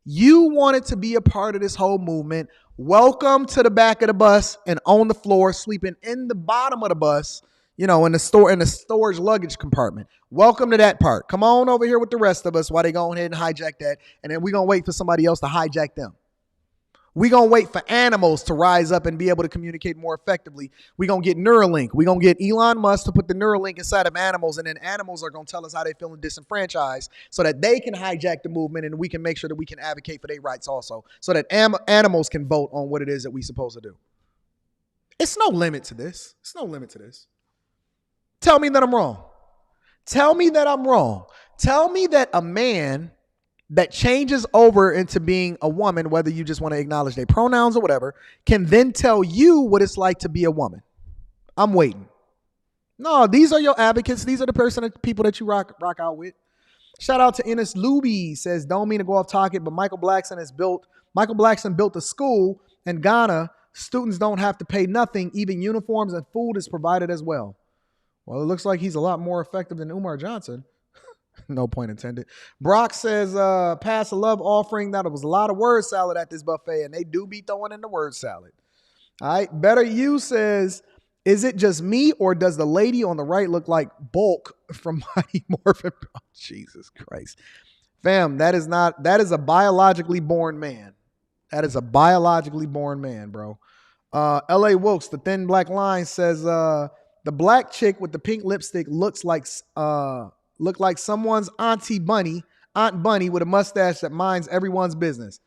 You wanted to be a part of this whole movement. Welcome to the back of the bus and on the floor, sleeping in the bottom of the bus, in the storage luggage compartment. Welcome to that part. Come on over here with the rest of us while they go ahead and hijack that. And then we're going to wait for somebody else to hijack them. We're going to wait for animals to rise up and be able to communicate more effectively. We're going to get Neuralink. We're going to get Elon Musk to put the Neuralink inside of animals, and then animals are going to tell us how they feel disenfranchised so that they can hijack the movement and we can make sure that we can advocate for their rights also so that animals can vote on what it is that we're supposed to do. It's no limit to this. It's no limit to this. Tell me that I'm wrong. Tell me that I'm wrong. Tell me that a man that changes over into being a woman, whether you just want to acknowledge their pronouns or whatever, can then tell you what it's like to be a woman. I'm waiting. No, these are your advocates. These are the people that you rock out with. Shout out to Ennis Luby, says, don't mean to go off topic, but Michael Blackson built a school in Ghana. Students don't have to pay nothing. Even uniforms and food is provided as well. Well, it looks like he's a lot more effective than Umar Johnson. No point intended. Brock says, pass a love offering. That was a lot of word salad at this buffet, and they do be throwing in the word salad. All right. Better You says, is it just me, or does the lady on the right look like Bulk from Mighty Morphin? Oh, Jesus Christ. Fam, that is a biologically born man. That is a biologically born man, bro. L.A. Wilkes, the thin black line, says, the black chick with the pink lipstick look like someone's Aunt Bunny with a mustache that minds everyone's business.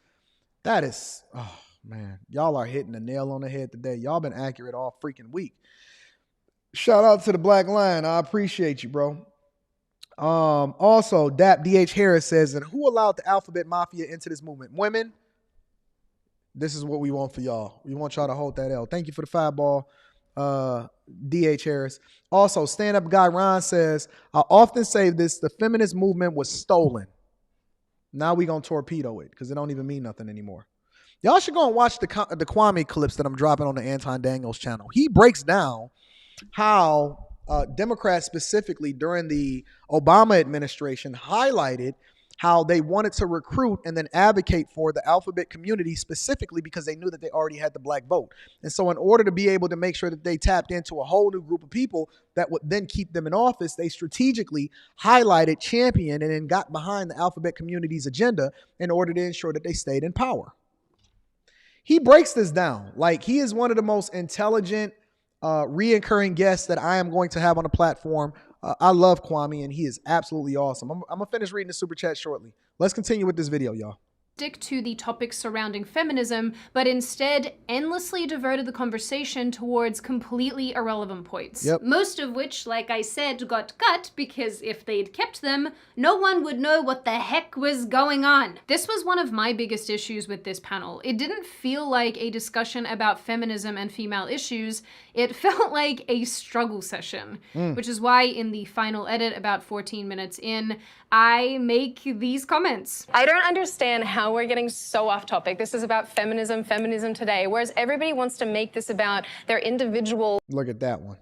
That is, oh man, y'all are hitting the nail on the head today. Y'all been accurate all freaking week. Shout out to the Black Line. I appreciate you, bro. Also, Dap DH Harris says, and who allowed the Alphabet Mafia into this movement? Women. This is what we want for y'all. We want y'all to hold that L. Thank you for the 5-ball. D.H. Harris. Also, stand-up guy Ron says, I often say this, the feminist movement was stolen. Now we going to torpedo it because it don't even mean nothing anymore. Y'all should go and watch the Kwame clips that I'm dropping on the Anton Daniels channel. He breaks down how Democrats specifically during the Obama administration highlighted how they wanted to recruit and then advocate for the alphabet community specifically because they knew that they already had the black vote. And so in order to be able to make sure that they tapped into a whole new group of people that would then keep them in office, they strategically highlighted, championed, and then got behind the alphabet community's agenda in order to ensure that they stayed in power. He breaks this down. Like, he is one of the most intelligent, reoccurring guests that I am going to have on the platform. I love Kwame, and he is absolutely awesome. I'm going to finish reading the super chat shortly. Let's continue with this video, y'all. stick to the topics surrounding feminism, but instead endlessly diverted the conversation towards completely irrelevant points. Yep. Most of which, like I said, got cut because if they'd kept them, no one would know what the heck was going on. This was one of my biggest issues with this panel. It didn't feel like a discussion about feminism and female issues. It felt like a struggle session, which is why in the final edit, about 14 minutes in, I make these comments. I don't understand how we're getting so off topic. This is about feminism today, whereas everybody wants to make this about their individual. Look at that one.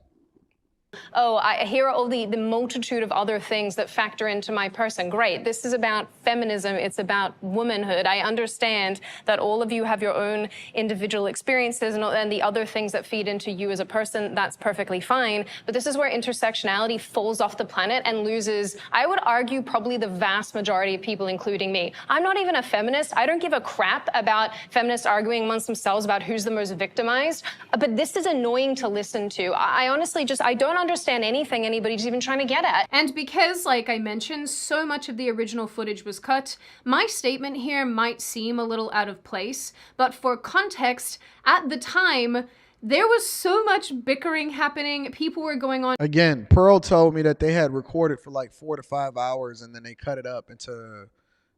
Oh, here are all the multitude of other things that factor into my person. Great. This is about feminism. It's about womanhood. I understand that all of you have your own individual experiences and the other things that feed into you as a person. That's perfectly fine. But this is where intersectionality falls off the planet and loses, I would argue, probably the vast majority of people, including me. I'm not even a feminist. I don't give a crap about feminists arguing amongst themselves about who's the most victimized. But this is annoying to listen to. I honestly I don't understand anything anybody's even trying to get at. And because, like I mentioned, so much of the original footage was cut, my statement here might seem a little out of place, but for context, at the time, there was so much bickering happening. People were going on. Again, Pearl told me that they had recorded for like 4 to 5 hours and then they cut it up into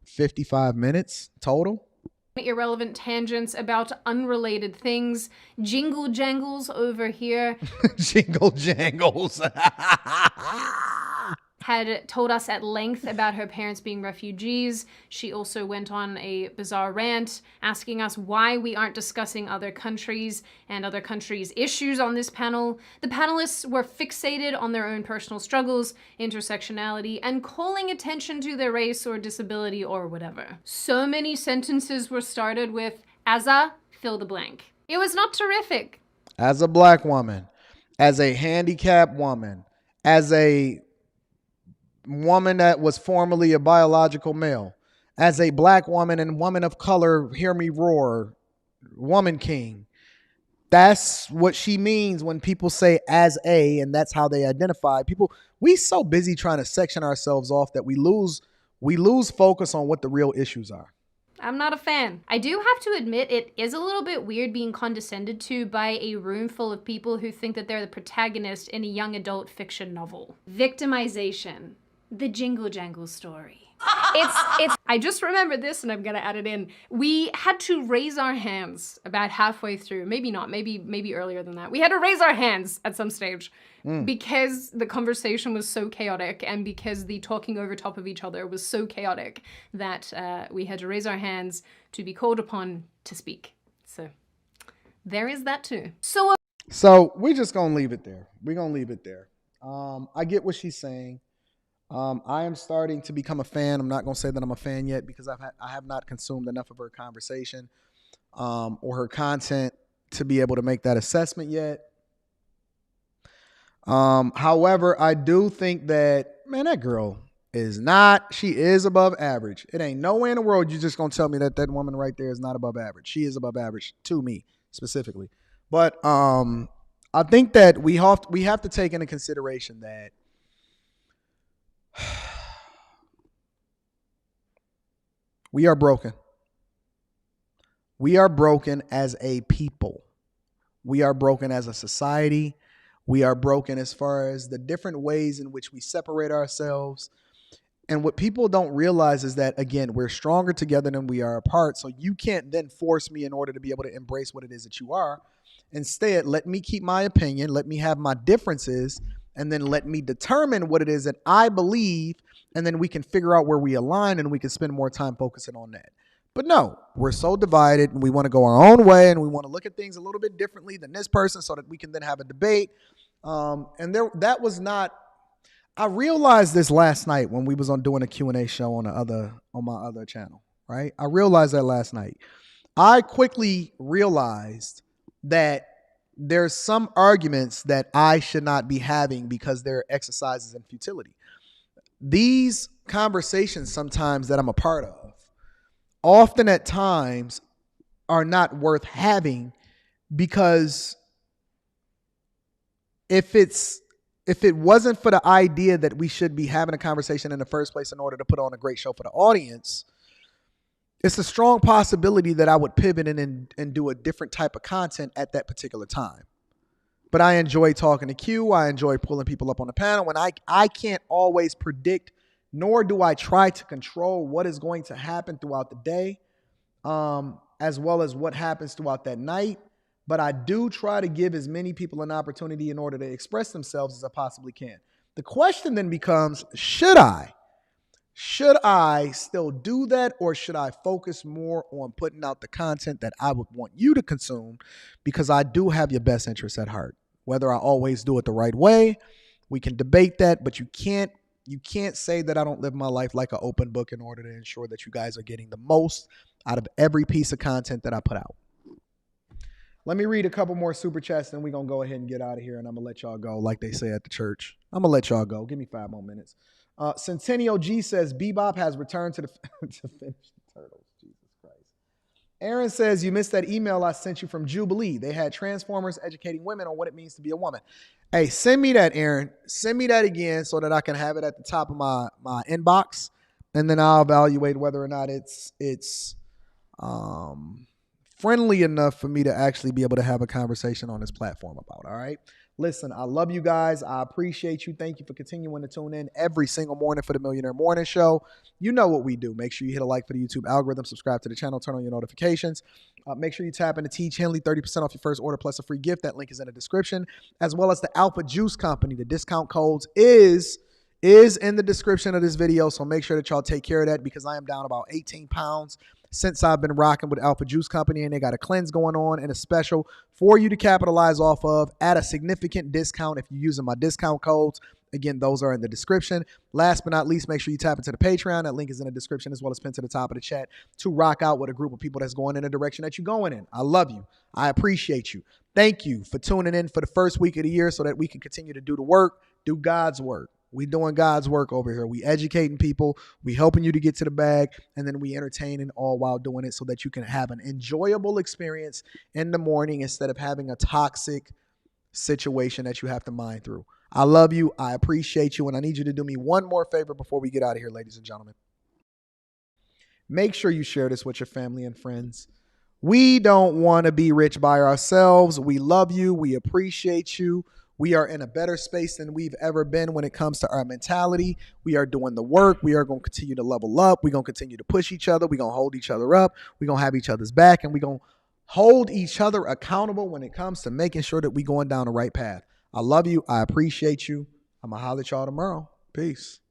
55 minutes total. Irrelevant tangents about unrelated things. Jingle jangles over here. Jingle jangles. Had told us at length about her parents being refugees. She also went on a bizarre rant asking us why we aren't discussing other countries and other countries' issues on this panel. The panelists were fixated on their own personal struggles, intersectionality, and calling attention to their race or disability or whatever. So many sentences were started with, as a, fill the blank. It was not terrific. As a black woman, as a handicapped woman, as a woman that was formerly a biological male, as a black woman and woman of color, hear me roar, woman king. That's what she means when people say as a, and that's how they identify. People, we so busy trying to section ourselves off that we lose focus on what the real issues are. I'm not a fan. I do have to admit it is a little bit weird being condescended to by a room full of people who think that they're the protagonist in a young adult fiction novel. Victimization. The Jingle Jangle story. It's I just remembered this and I'm gonna add it in. We had to raise our hands about halfway through, maybe not, maybe earlier than that. We had to raise our hands at some stage because the conversation was so chaotic and because the talking over top of each other was so chaotic that we had to raise our hands to be called upon to speak. So there is that too. So we're just gonna leave it there. We're gonna leave it there. I get what she's saying. I am starting to become a fan. I'm not going to say that I'm a fan yet because I have not consumed enough of her conversation or her content to be able to make that assessment yet. However, I do think that, man, that girl she is above average. It ain't nowhere in the world you're just going to tell me that that woman right there is not above average. She is above average to me specifically. But I think that we have to take into consideration that we are broken. We are broken as a people. We are broken as a society. We are broken as far as the different ways in which we separate ourselves. And what people don't realize is that, again, we're stronger together than we are apart. So you can't then force me in order to be able to embrace what it is that you are. Instead, let me keep my opinion. Let me have my differences. And then let me determine what it is that I believe, and then we can figure out where we align and we can spend more time focusing on that. But no, we're so divided and we want to go our own way and we want to look at things a little bit differently than this person so that we can then have a debate. That was not, I realized this last night when we was doing a Q&A show on my other channel, right? I realized that last night. I quickly realized that there's some arguments that I should not be having because they're exercises in futility. These conversations sometimes that I'm a part of, often at times are not worth having because if it wasn't for the idea that we should be having a conversation in the first place in order to put on a great show for the audience, it's a strong possibility that I would pivot and do a different type of content at that particular time. But I enjoy talking to Q. I enjoy pulling people up on the panel. And I can't always predict, nor do I try to control what is going to happen throughout the day, as well as what happens throughout that night. But I do try to give as many people an opportunity in order to express themselves as I possibly can. The question then becomes, should I? Should I still do that, or should I focus more on putting out the content that I would want you to consume? Because I do have your best interests at heart. Whether I always do it the right way, we can debate that, but you can't say that I don't live my life like an open book in order to ensure that you guys are getting the most out of every piece of content that I put out. Let me read a couple more super chats, and we're going to go ahead and get out of here, and I'm going to let y'all go like they say at the church. I'm going to let y'all go. Give me 5 more minutes. Centennial G says, Bebop has returned to finish the Turtles. Jesus Christ. Aaron says, you missed that email I sent you from Jubilee. They had Transformers educating women on what it means to be a woman. Hey, send me that, Aaron. Send me that again so that I can have it at the top of my inbox, and then I'll evaluate whether or not it's friendly enough for me to actually be able to have a conversation on this platform about. All right. Listen, I love you guys. I appreciate you. Thank you for continuing to tune in every single morning for the Millionaire Morning Show. You know what we do. Make sure you hit a like for the YouTube algorithm, subscribe to the channel, turn on your notifications. Make sure you tap into Teach Henley, 30% off your first order plus a free gift. That link is in the description, as well as the Alpha Juice Company. The discount codes is in the description of this video, so make sure that y'all take care of that, because I am down about 18 pounds since I've been rocking with Alpha Juice Company, and they got a cleanse going on and a special for you to capitalize off of at a significant discount if you're using my discount codes. Again, those are in the description. Last but not least, make sure you tap into the Patreon. That link is in the description, as well as pinned to the top of the chat, to rock out with a group of people that's going in the direction that you're going in. I love you. I appreciate you. Thank you for tuning in for the first week of the year so that we can continue to do the work, do God's work. We doing God's work over here. We educating people. We helping you to get to the bag, and then we entertaining all while doing it so that you can have an enjoyable experience in the morning instead of having a toxic situation that you have to mind through. I love you. I appreciate you. And I need you to do me one more favor before we get out of here, ladies and gentlemen. Make sure you share this with your family and friends. We don't want to be rich by ourselves. We love you. We appreciate you. We are in a better space than we've ever been when it comes to our mentality. We are doing the work. We are going to continue to level up. We're going to continue to push each other. We're going to hold each other up. We're going to have each other's back, and we're going to hold each other accountable when it comes to making sure that we're going down the right path. I love you. I appreciate you. I'm going to holler at y'all tomorrow. Peace.